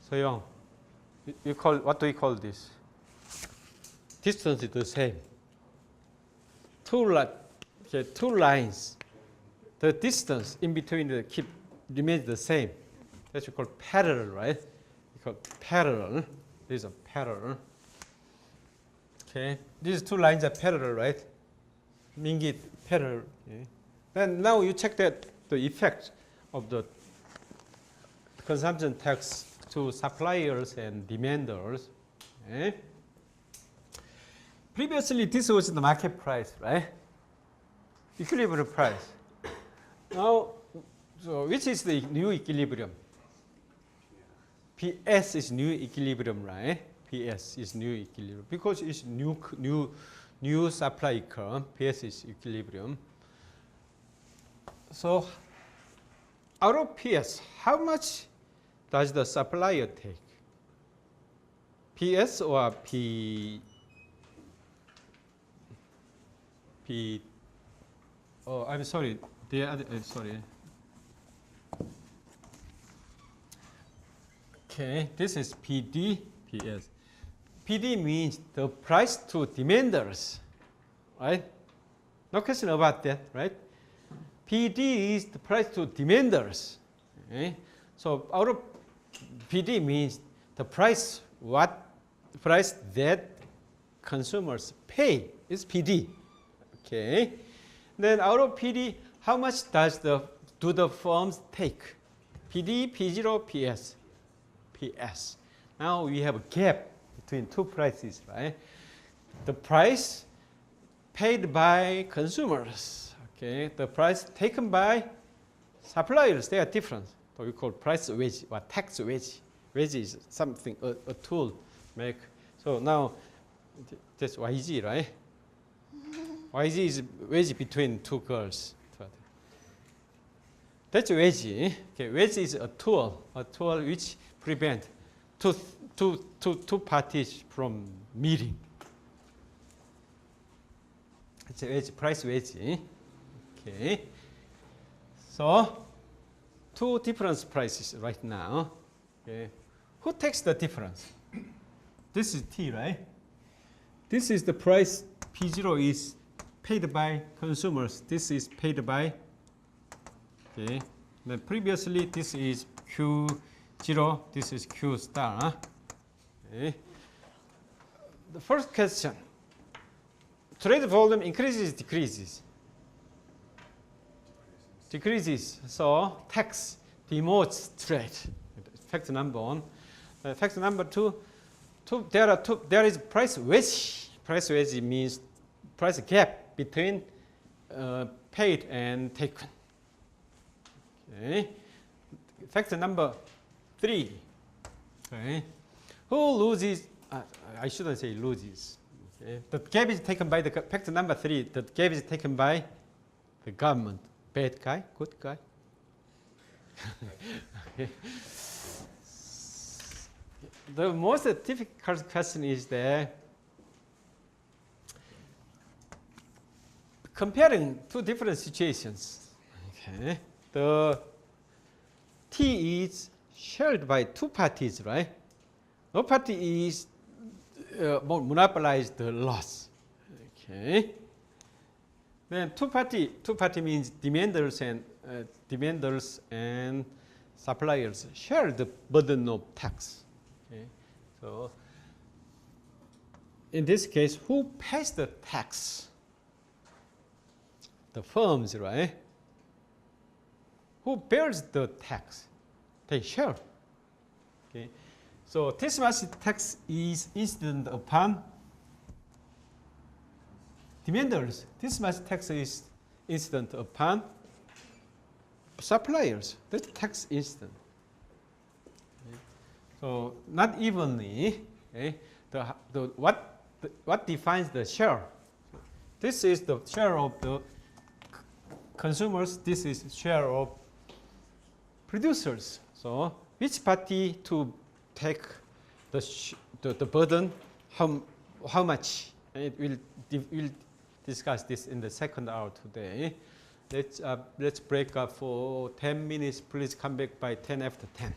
So young, you call, what do you call this? Distance is the same. Two lines. The distance in between remains the same. That's called parallel, right? We call parallel. These are parallel. Okay, these two lines are parallel, right? Meaning parallel. Okay. Then now you check that the effect of the consumption tax to suppliers and demanders. Okay. Previously, this was the market price, right? Equilibrium price. Now, so which is the new equilibrium? PS is new equilibrium, right? PS is new equilibrium because it's new supply curve. PS is equilibrium. So, out of PS, how much does the supplier take? PS or oh, I'm sorry. The other, sorry. Okay, this is PD, PS. PD means the price to demanders, right? No question about that, right? PD is the price to demanders. Okay? So out of PD means the price that consumers pay is PD. Okay. Then out of PD, how much do the firms take? PD, P0, PS. PS. Now we have a gap between two prices, right? The price paid by consumers, okay? The price taken by suppliers, they are different. So we call price wedge or tax wedge. Wedge is something, a tool make. So now that's YG, right? YG is wedge between two girls. That's wedge. Okay, wedge is a tool which prevent two parties from meeting. It's a wedge, price wedge. Okay. So two different prices right now. Okay. Who takes the difference? This is T, right? This is the price. P0 is paid by consumers. This is paid by. Okay. Then previously this is Q0. This is Q star. Okay. The first question: trade volume increases, decreases? Decreases. So tax demotes trade. Fact number one. Fact number two. There is price wedge. Price wedge means price gap between paid and taken. Okay. Factor number three. Okay. Who loses? I shouldn't say loses. Okay. The gap is taken by the factor number three. The gap is taken by the government. Bad guy, good guy. Okay. The most difficult question is that comparing two different situations. Okay. The T is shared by two parties, right? No party is monopolize the loss. Okay. Then two party means demanders and suppliers share the burden of tax. Okay. So in this case, who pays the tax? The firms, right? who bears the tax? They share. Okay. So this much tax is incident upon demanders. This much tax is incident upon suppliers. That's tax incident. Okay. So not evenly. Okay. What defines the share? This is the share of the consumers. This is share of producers. So which party to take the burden? How much? We'll discuss this in the second hour today. Let's break up for 10 minutes. Please come back by 10 after 10.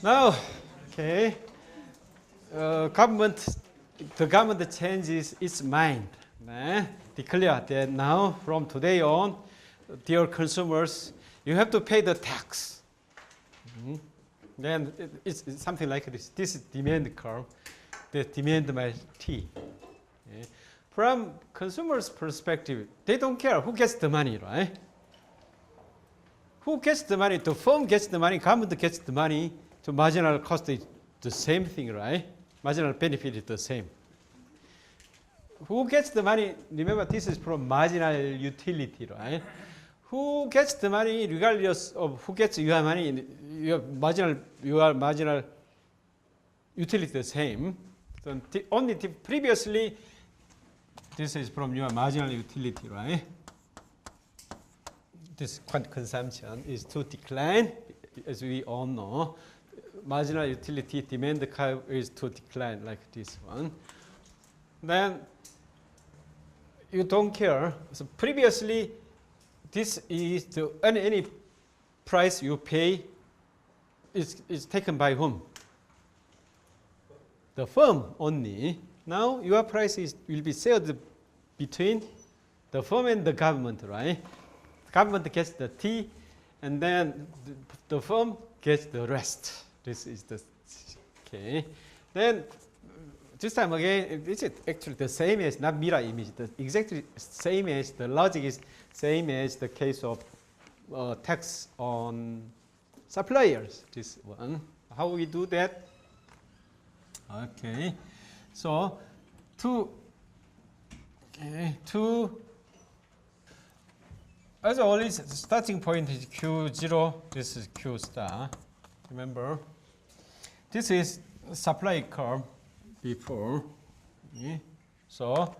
Now, okay, the government changes its mind. Declare that now, from today on, dear consumers, you have to pay the tax. Then it's something like this. This is demand curve. The demand by T. Okay. From consumers' perspective, they don't care who gets the money, right? Who gets the money? The firm gets the money, government gets the money. So marginal cost is the same thing, right? Marginal benefit is the same. Who gets the money? Remember, this is from marginal utility, right? Who gets the money, regardless of who gets your money, your marginal utility the same. So only previously, this is from your marginal utility, right? This consumption is to decline, as we all know. Marginal utility demand curve is to decline, like this one. Then you don't care. So previously, this is the any price you pay is taken by whom? The firm only. Now your price will be shared between the firm and the government, right? The government gets the T, and then the firm gets the rest. This is the okay. Then this time again, this is actually the same as not mirror image. Exactly same as the logic is same as the case of tax on suppliers. This one. How we do that? Okay. So as always, the starting point is Q0. This is Q star. Remember, this is supply curve before. Okay. So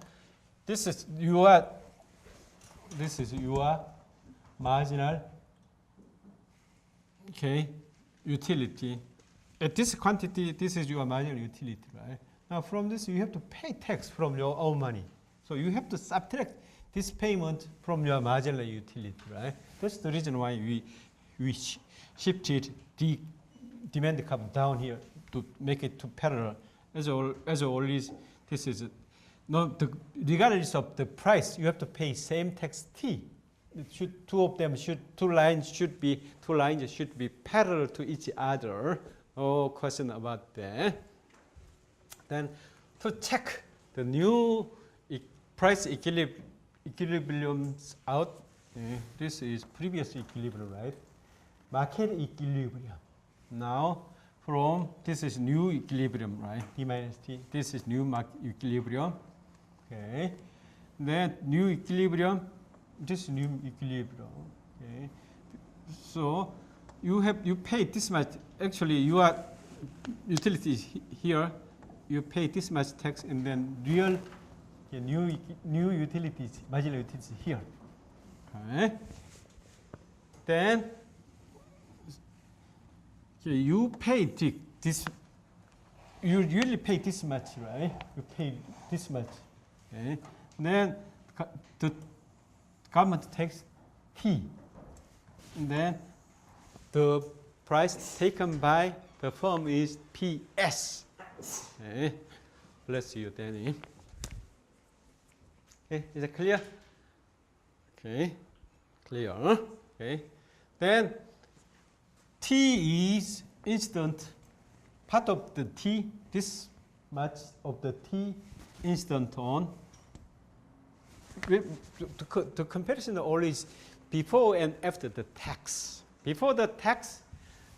this is your marginal utility. At this quantity, this is your marginal utility, right? Now from this, you have to pay tax from your own money. So you have to subtract this payment from your marginal utility, right? That's the reason why we shifted the demand curve down here to make it to parallel. As always, this is regardless of the price, you have to pay same tax T. Two lines should be parallel to each other. No question about that. Then to check the new price equilibriums out, this is previous equilibrium, right? Market equilibrium. Now from this is new equilibrium, right? D minus T. This is new market equilibrium. Okay. Then new equilibrium. This is new equilibrium. Okay. So you pay this much. Actually, your utility is here. You pay this much tax, and then real new utilities, marginal utilities here. Okay. Then you pay this. You usually pay this much, right? You pay this much. Okay. Then the government takes T. And then the price taken by the firm is PS. Okay. Bless you, Danny. Okay, is it clear? Okay, clear. Okay. Then T is instant. Part of the T, this much of the T instant on. The comparison always before and after the tax. Before the tax,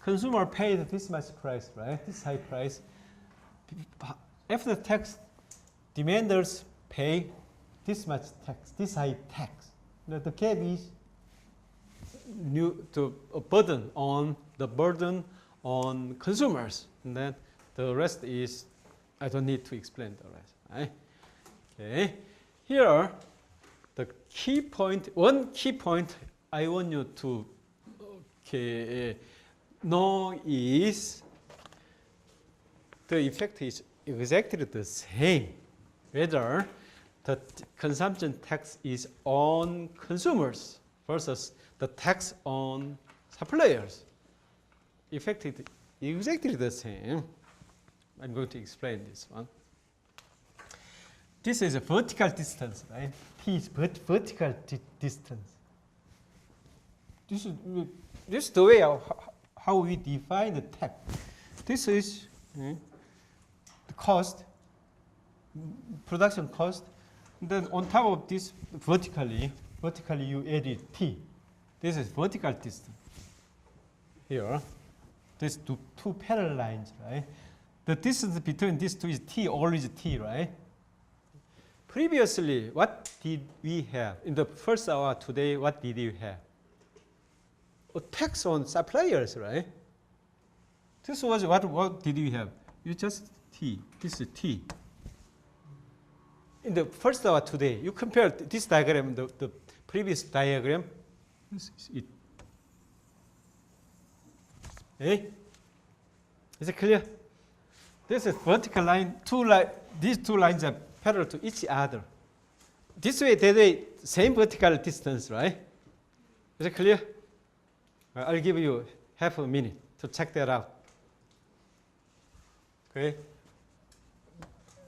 consumer paid this much price, right? This high price. After the tax, demanders pay this much tax, this high tax. The gap is a burden on consumers. And then the rest is, I don't need to explain the rest. Right? Okay. Here, the key point, one key point I want you to know is the effect is exactly the same, whether the consumption tax is on consumers versus the tax on suppliers. Effect is exactly the same. I'm going to explain this one. This is a vertical distance, right? T is vertical distance. This is the way how we define the tax. This is the cost, production cost. And then on top of this, vertically you added T. This is vertical distance. Here, these two parallel lines, right? The distance between these two is T, always T, right? Previously, what did we have? In the first hour today, what did you have? A tax on suppliers, right? This was what did you have? You just T. This is T. In the first hour today, you compare this diagram, the previous diagram. This is it. Okay? Is it clear? This is vertical line. These two lines are parallel to each other. This way, that way, same vertical distance, right? Is it clear? I'll give you half a minute to check that out. Okay?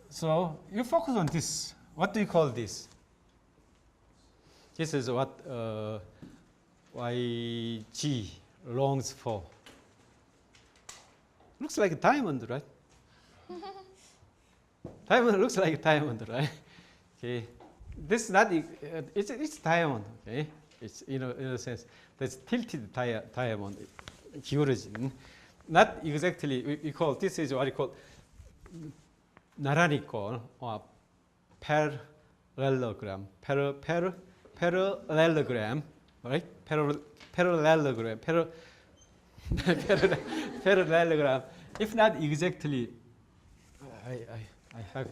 So you focus on this. What do you call this? This is what YG longs for. Looks like a diamond, right? Diamond looks like a diamond, right? Okay, this is not. It's diamond. Okay, it's in a sense that's tilted diamond, 기울어진. Not exactly. We call this is what we call 나란히 꼴 or parallelogram. Parallelogram, right? Parallelogram. Parallelogram. If not exactly, I have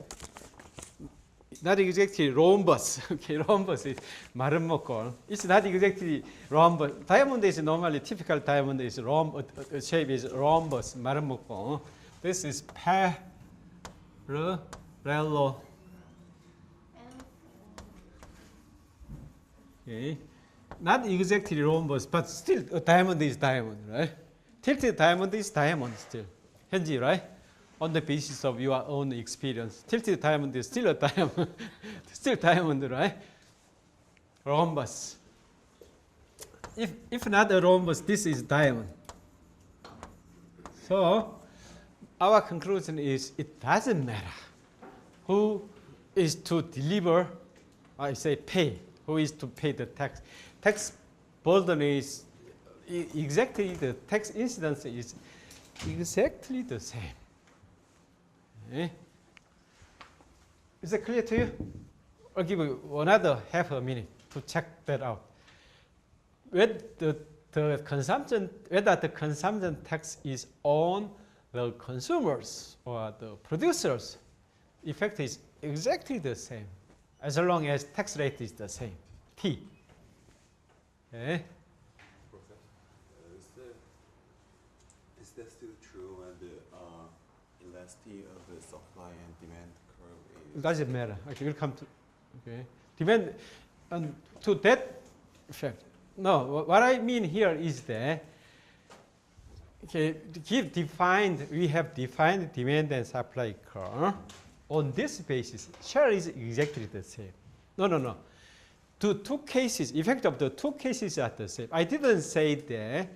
not exactly rhombus. Okay, rhombus is 마름모꼴. It's not exactly rhombus. Diamond is normally typical diamond is shape is rhombus, 마름모꼴. This is parallelogram. Okay, not exactly rhombus, but still a diamond is diamond, right? Tilted diamond is diamond still. 현지, right? On the basis of your own experience. Tilted diamond is still a diamond. Still diamond, right? Rhombus. If not a rhombus, this is diamond. So our conclusion is it doesn't matter who is to deliver, I say pay, who is to pay the tax. Tax burden is exactly, the tax incidence is exactly the same. Okay. Is it clear to you? I'll give you another half a minute to check that out. Whether the consumption tax is on the consumers or the producers, effect is exactly the same, as long as tax rate is the same, T. Okay. Is that still true when the elasticity of the supply and demand curve is? It doesn't matter. Okay, we'll come to demand to that effect. No, what I mean here is that we have defined demand and supply curve. On this basis, share is exactly the same. No. The two cases, effect of the two cases are the same. I didn't say that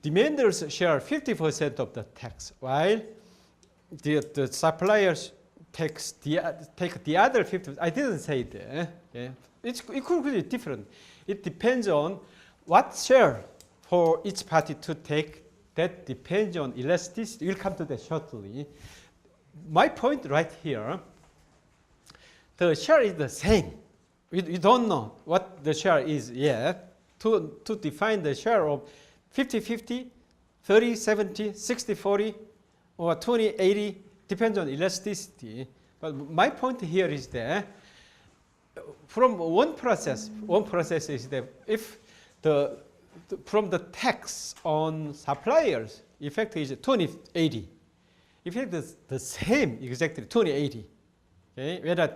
demanders share 50% of the tax, while the suppliers take the other 50%. I didn't say that. Okay? It could be different. It depends on what share for each party to take. That depends on elasticity. We'll come to that shortly. My point right here, the share is the same. We don't know what the share is yet. To define the share of 50-50, 30-70, 60-40, or 20-80, depends on elasticity. But my point here is that from one process is that if from the tax on suppliers, effect is 20-80. Effect is the same, exactly 20-80. Okay, whether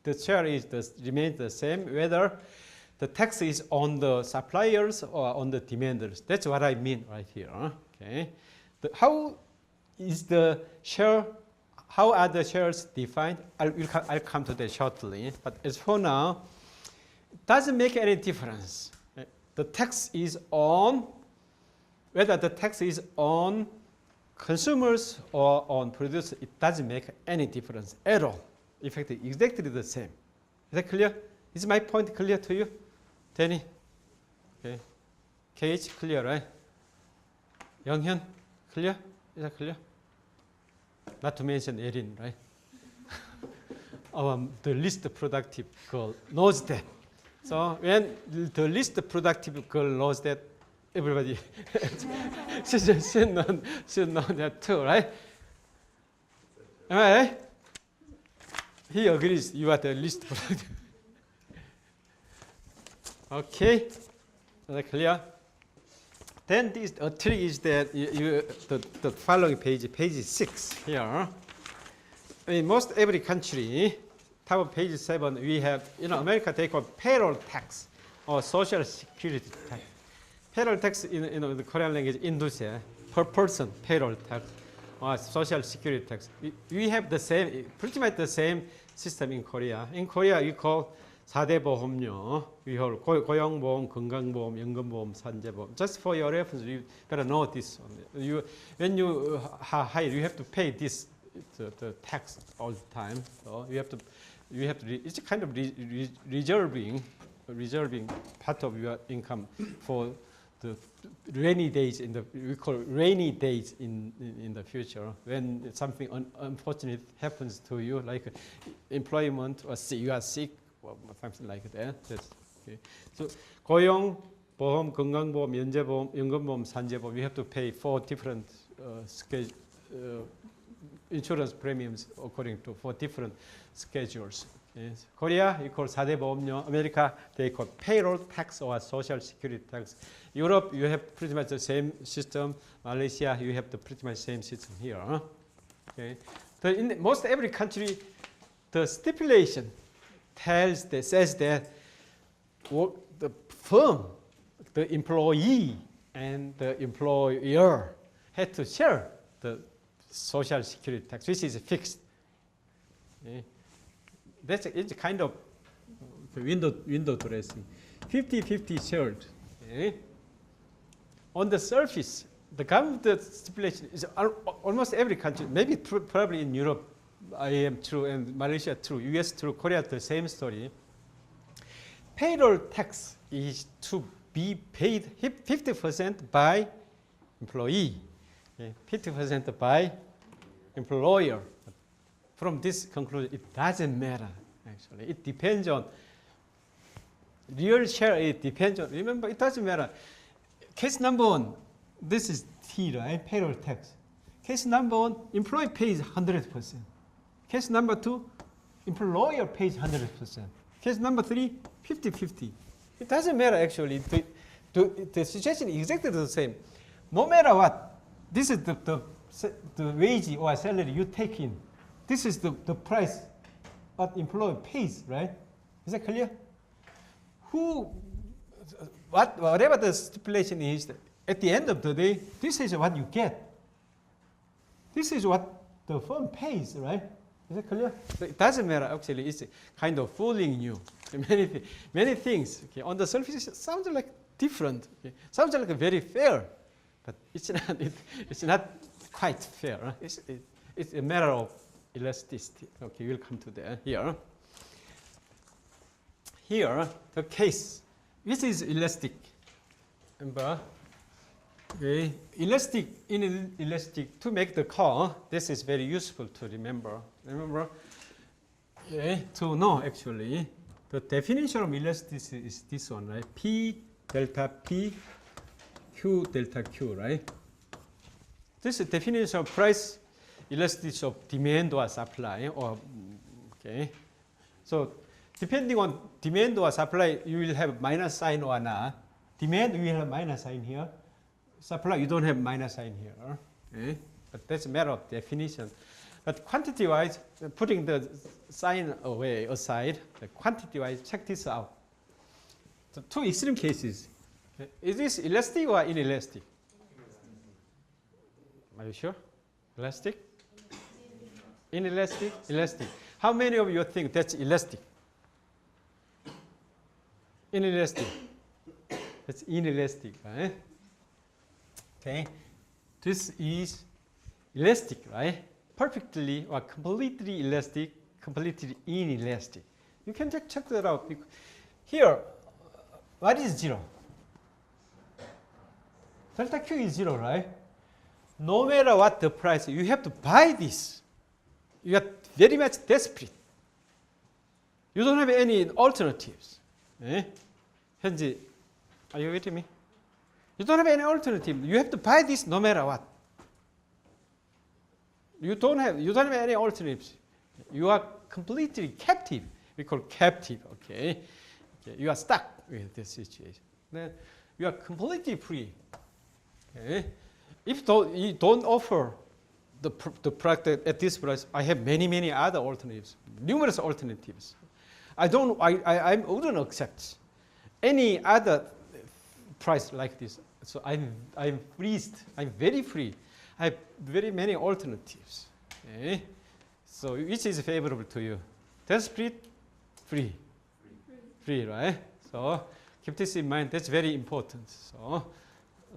the share remains the same, whether the tax is on the suppliers or on the demanders. That's what I mean right here. Okay, how are the shares defined? I'll come to that shortly. But as for now, it doesn't make any difference. The tax is on, whether the tax is on consumers or on producers, it doesn't make any difference at all. In fact, it's exactly the same. Is that clear? Is my point clear to you? Danny? Okay. KH clear, right? Younghyun, clear? Is that clear? Not to mention Erin, right? The least productive girl knows that. So when the least productive girl knows that, everybody should know that too, right? Am I right? He agrees you are the least productive. Okay, is that clear? Then this trick is that the following page 6 here. In most every country, top of page 7, we have, America they call payroll tax or social security tax. Payroll tax in the Korean language, 인두세, per person payroll tax or social security tax. We have the same, pretty much the same system in Korea. In Korea, we call 4대 보험료, we call 고용보험, 건강보험, 연금보험, 산재보험. Just for your reference, you better know this one. When you hire, you have to pay this the tax all the time. So you have to. It's a kind of reserving part of your income for the rainy days we call rainy days in the future, when something unfortunate happens to you, like employment or you are sick or something like that. That's okay. So 고용 보험, 건강보험, 연재보험, 연금보험, 산재보험, you have to pay 4 different insurance premiums according to 4 different schedules. Yes. Korea, you call 4대 보험료. America, they call payroll tax or social security tax. Europe, you have pretty much the same system. Malaysia, you have the pretty much same system here. Okay. In most every country, the stipulation says that the firm, the employee, and the employer had to share the social security tax, which is fixed. Okay. It's a kind of window dressing. 50-50 shared. Okay. On the surface, the government stipulation is almost every country, maybe probably in Europe, I am true, and Malaysia true, US true, Korea the same story. Payroll tax is to be paid 50% by employee, okay, 50% by employer. From this conclusion, it doesn't matter, actually. It depends on real share, it depends on, remember, it doesn't matter. Case number 1, this is T, right? Payroll tax. Case number 1, employee pays 100%. Case number 2, employer pays 100%. Case number 3, 50-50. It doesn't matter, actually. The situation is exactly the same. No matter what, this is the wage or salary you take in. This is the price what employer pays, right? Is that clear? Whatever the stipulation is, at the end of the day, this is what you get. This is what the firm pays, right? Is that clear? So it doesn't matter, actually. It's kind of fooling you. Many things, okay, on the surface, it sounds like different. Okay? Sounds like very fair, but it's not quite fair. Right? It's a matter of elasticity. Okay, we'll come to that here. Here, the case, which is elastic. Remember, okay, elastic, inelastic, to make the car, this is very useful to remember. Remember, okay, to know actually, the definition of elasticity is this one, right? P delta P, Q delta Q, right? This is definition of price elasticity of demand or supply, or okay. So depending on demand or supply, you will have minus sign or not. Demand, we have minus sign here. Supply, you don't have minus sign here. Okay? But that's a matter of definition. But quantity-wise, putting the sign aside, the quantity-wise, check this out. So two extreme cases. Okay. Is this elastic or inelastic? Are you sure? Elastic? Inelastic? Elastic. How many of you think that's elastic? Inelastic. That's inelastic, right? Okay. This is elastic, right? Perfectly or completely elastic, completely inelastic. You can just check that out. Here, what is 0? Delta Q is 0, right? No matter what the price, you have to buy this. You are very much desperate. You don't have any alternatives. 현재, are you with me? You don't have any alternative. You have to buy this no matter what. You don't have any alternatives. You are completely captive. We call captive. Okay. You are stuck with this situation. Then you are completely free. Okay. If you don't offer the product at this price, I have many other alternatives, numerous alternatives. I wouldn't accept any other price like this. So I'm freezed. I'm very free. I have very many alternatives. Okay? So which is favorable to you? Desperate, free, right? So keep this in mind. That's very important. So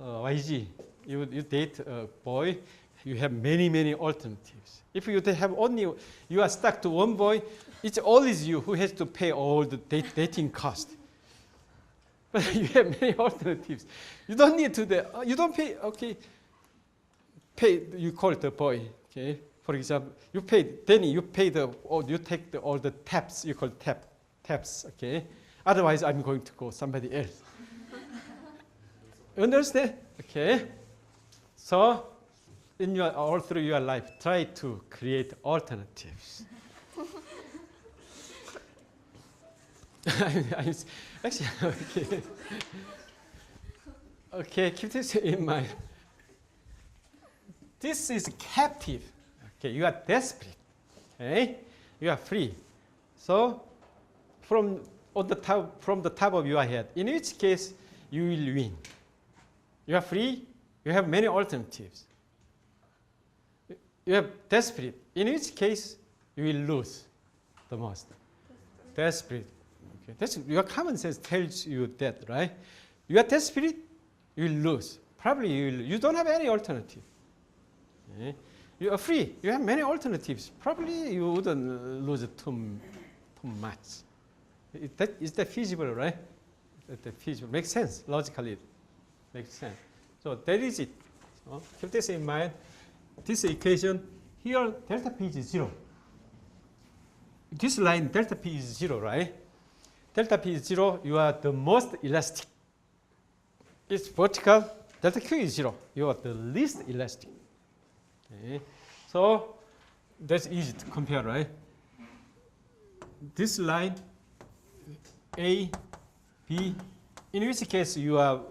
YG, you date a boy, you have many alternatives. If you have only, you are stuck to one boy, it's always you who has to pay all the dating cost. But you have many alternatives. You don't need to, you don't pay, okay. Pay, you call the boy, okay. For example, you pay, Danny, you pay you take all the taps, you call taps, okay. Otherwise, I'm going to go somebody else. You understand? Okay. So, all through your life, try to create alternatives. Actually, okay. Okay, keep this in mind. This is captive. Okay, you are desperate. Okay, you are free. So, from the top of your head, in which case you will win. You are free. You have many alternatives. You are desperate. In which case you will lose the most. Desperate. Okay, that's your common sense tells you that, right? You are desperate. You will lose. Probably you don't have any alternative. Okay. You are free. You have many alternatives. Probably you wouldn't lose too much. Is that feasible, right? That feasible. Makes sense. Logically, makes sense. So that is it. So keep this in mind. This equation here, delta P is 0. This line, delta P is 0, right? Delta P is 0. You are the most elastic. It's vertical. Delta Q is 0. You are the least elastic. Okay. So that's easy to compare, right? This line, A, B, in which case you are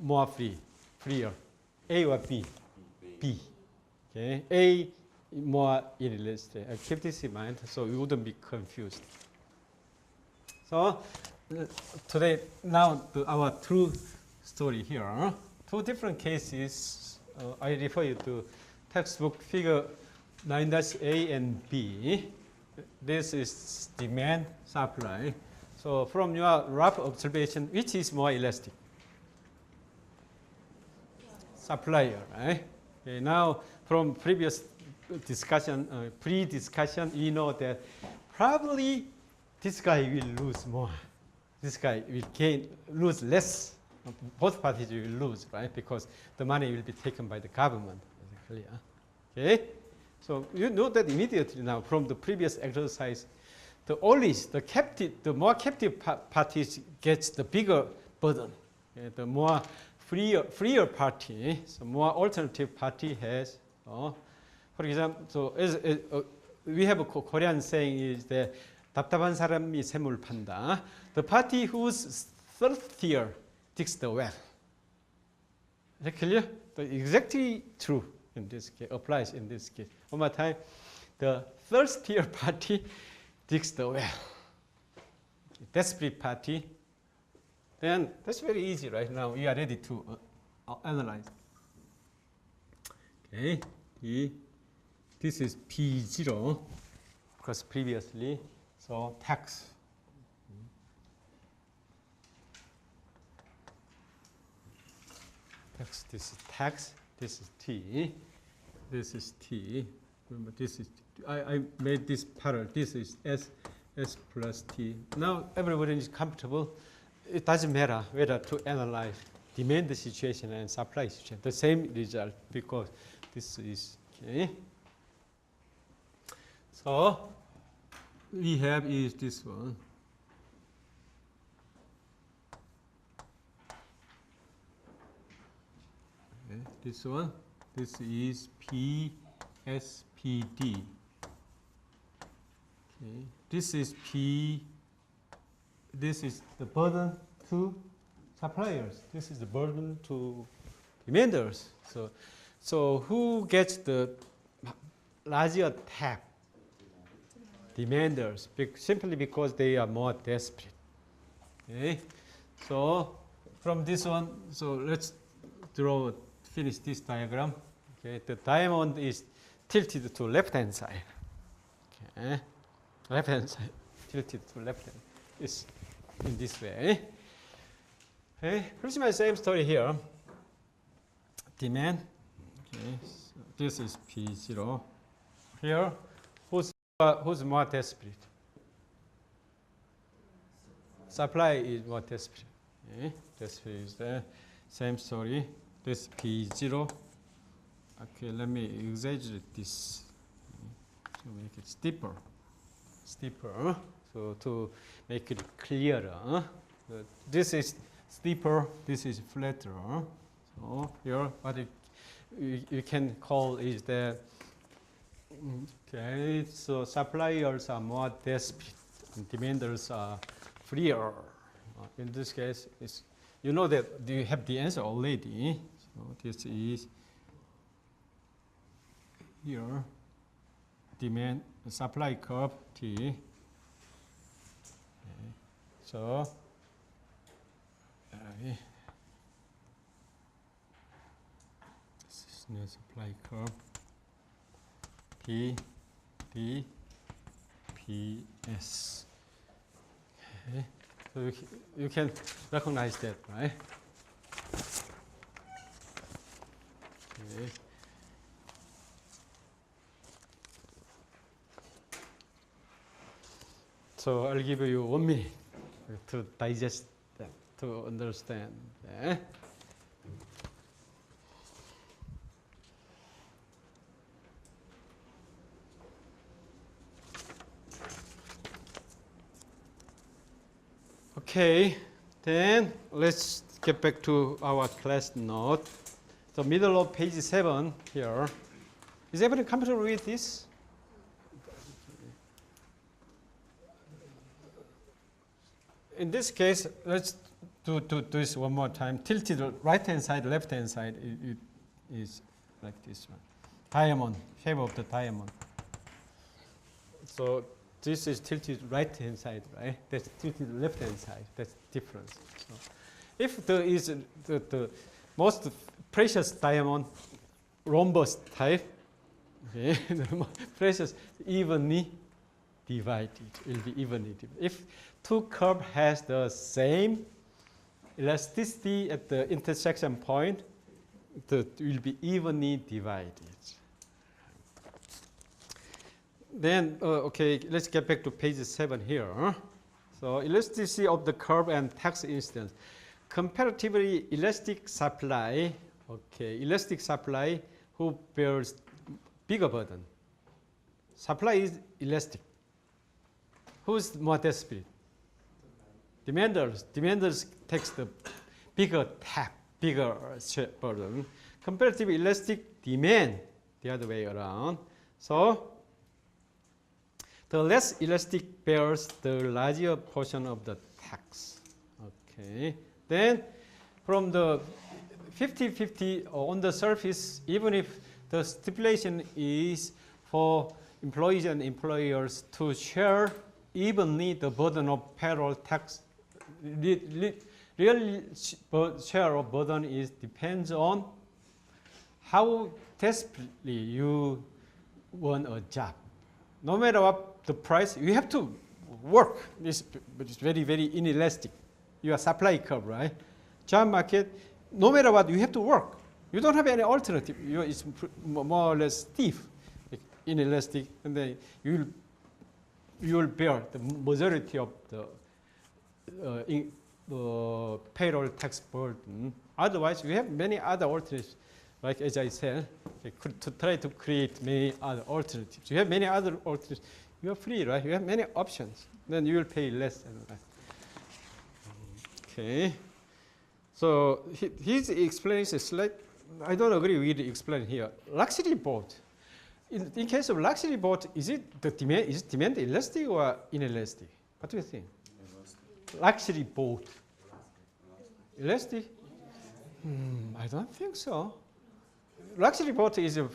more freer, A or B? B. Okay. A more inelastic. Keep this in mind so you wouldn't be confused. So today, now our true story here. Two different cases. I refer you to textbook figure 9-A and B. This is demand supply. So from your rough observation, which is more elastic? Supplier, right? Okay, now from previous discussion, pre-discussion, we know that probably this guy will lose more. This guy will lose less. Both parties will lose, right? Because the money will be taken by the government. Okay? So you know that immediately now from the previous exercise, the more captive parties gets the bigger burden. Okay? The more freer party, so more alternative party has. For example, so we have a Korean saying is that 답답한 사람이 샘을 판다. The party who's thirstier digs the well. Is that clear? Exactly true in this case, applies in this case. One more time, the thirstier party digs the well. Desperate party, then that's very easy right now. We are ready to analyze. Okay, this is P0, because previously, so tax. This is tax, this is T, this is T. Remember, this is, I made this parallel, this is S plus T. Now everybody is comfortable. It doesn't matter whether to analyze demand situation and supply situation, the same result, because this is, okay. So we have is this one. Okay, this one, this is PSPD. Okay, this is this is the burden to suppliers. This is the burden to demanders. So who gets the larger tab? Demanders, simply because they are more desperate. Okay, so from this one, so let's finish this diagram. Okay, the diamond is tilted to left-hand side. Okay, left-hand side tilted to left-hand. It's in this way. Okay, pretty much same story here. Demand. Okay, so this is P0. Here, who's more desperate? Supply is more desperate. Okay, desperate is the same story. This P0. Okay, let me exaggerate this. Okay, to make it steeper. So to make it clearer, this is steeper. This is flatter. So here, what you can call is the okay. So suppliers are more desperate, and demanders are freer. In this case, you know that you have the answer already. So this is here. Demand supply curve T. Okay. So this is the supply curve P D P S. Okay. So you can recognize that, right? Okay. So I'll give you 1 minute to digest that, to understand that. Okay, then let's get back to our class note. The middle of page 7 here. Is everybody comfortable with this? In this case, let's do this one more time. Tilted right-hand side, left-hand side it is like this one. Diamond, shape of the diamond. So this is tilted right-hand side, right? That's tilted left-hand side. That's difference. So if there is the most precious diamond, rhombus type, okay, the precious evenly divided, will be evenly divided. If two curve has the same elasticity at the intersection point, it will be evenly divided. Then, okay, let's get back to page 7 here. So elasticity of the curve and tax incidence. Comparatively elastic supply, okay, elastic supply who bears bigger burden. Supply is elastic. Who's more desperate? Demanders. Demanders takes the bigger burden. Comparatively elastic demand, the other way around. So the less elastic bears the larger portion of the tax. Okay. Then from the 50-50 on the surface, even if the stipulation is for employees and employers to share evenly the burden of payroll tax, real share of burden is depends on how desperately you want a job. No matter what the price, you have to work. It's very, very inelastic. You are supply curve, right? Job market, no matter what, you have to work. You don't have any alternative. It's more or less stiff, inelastic, and then you will bear the majority of the payroll tax burden. Otherwise, you have many other alternatives. Like as I said, to try to create many other alternatives. You have many other alternatives. You are free, right? You have many options. Then you will pay less and less. Okay. So his explanation is like, I don't agree with the explanation here. Luxury boat. In case of luxury boat, is it demand elastic or inelastic? What do you think? Elastic. Luxury boat. Elastic? I don't think so. Luxury boat is a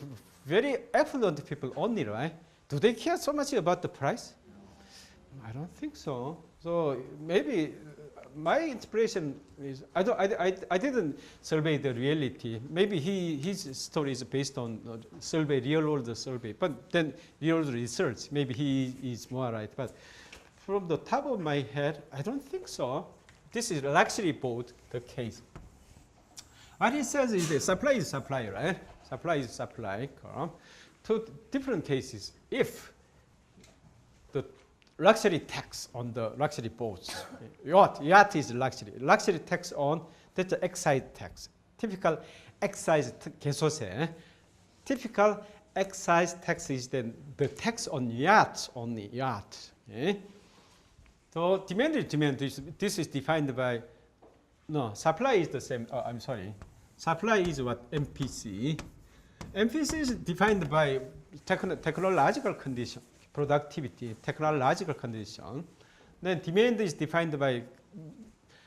very affluent people only, right? Do they care so much about the price? I don't think so. So maybe my inspiration is I didn't survey the reality. Maybe his story is based on survey, real world survey, but then real world research. Maybe he is more right. But from the top of my head, I don't think so. This is luxury boat, the case. What he says is that supply is supply, right? Supply is supply. Two different cases. If the luxury tax on the luxury boats, yacht is luxury. Luxury tax on, that's the excise tax. Typical excise 개소세. Typical excise tax is then the tax on yachts only, yacht. Okay? So demand is demand. This is defined by, no, supply is the same. Oh, I'm sorry. Supply is what? MPC. MPC is defined by technological condition, productivity, technological condition. Then demand is defined by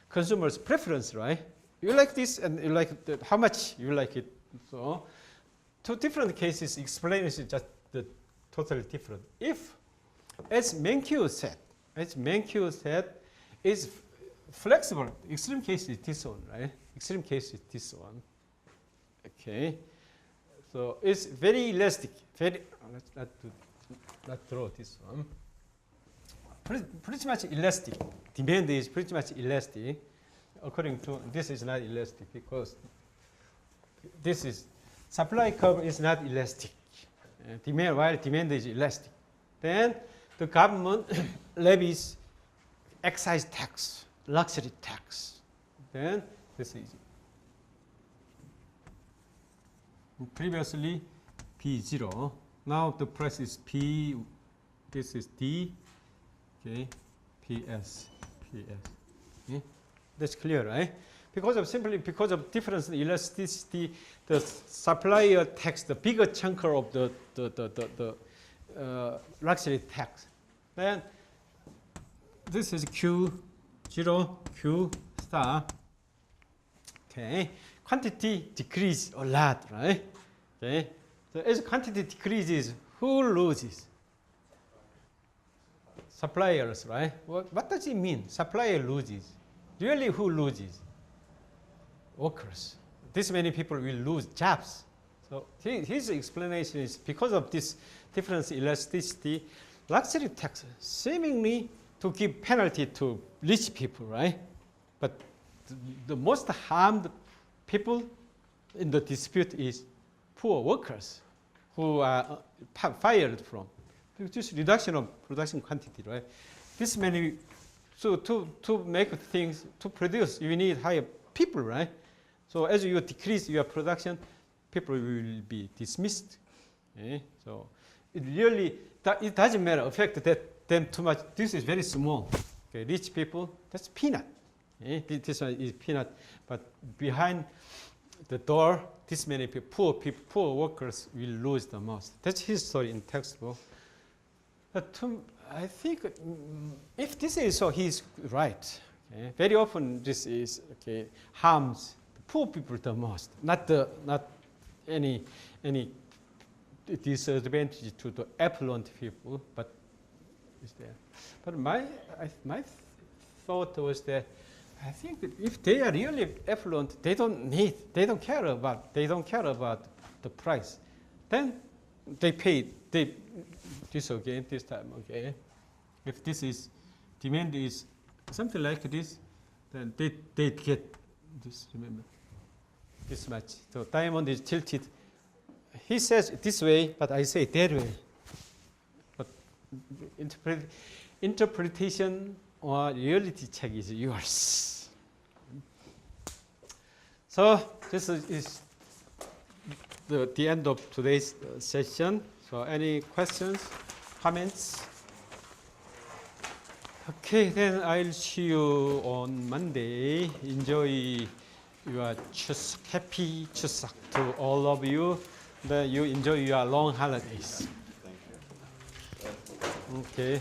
consumers' preference, right? You like this and you like it, how much you like it. So two different cases explain is just the totally different. If, as Mankiw said, is flexible. Extreme case is this one, right? Extreme case is this one. Okay. So it's very elastic. Very. Let's not draw this one. Pretty much elastic. Demand is pretty much elastic. According to this is not elastic because this is supply curve is not elastic. Demand, while demand is elastic, then the government levies excise tax, luxury tax. Then this is previously P0. Now the price is P. This is D. Okay, PS. Okay? That's clear, right? Because of difference in elasticity, the supplier takes the bigger chunk of the luxury tax. Then this is Q0, Q star. Okay, quantity decrease a lot, right? Okay, so as quantity decreases, who loses? Suppliers, right? What does it mean? Supplier loses. Really, who loses? Workers. This many people will lose jobs. So his explanation is because of this difference in elasticity, luxury tax seemingly to give penalty to rich people, right? But the most harmed people in the dispute is poor workers who are fired from. This reduction of production quantity, right? This many, so to make things, to produce, you need higher people, right? So as you decrease your production, people will be dismissed. Okay? So it really, it doesn't matter, affect them too much. This is very small. Okay? Rich people, that's peanut. Okay? This one is peanut, but behind the door, this many people, poor workers will lose the most. That's his story in textbook. But I think if this is so, he's right. Okay? Very often this is harms the poor people the most, not any disadvantage to the affluent people, but is there. But my thought was that I think that if they are really affluent, they don't care about the price. Then they pay this again, this time, okay. If this is demand is something like this, then they get this, remember, this much. So diamond is tilted. He says it this way, but I say that way. But interpretation or reality check is yours. So this is the end of today's session. So any questions, comments? Okay, then I'll see you on Monday. Enjoy your Chuseok. Happy Chuseok to all of you. Then you enjoy your long holidays. Thank you. Okay.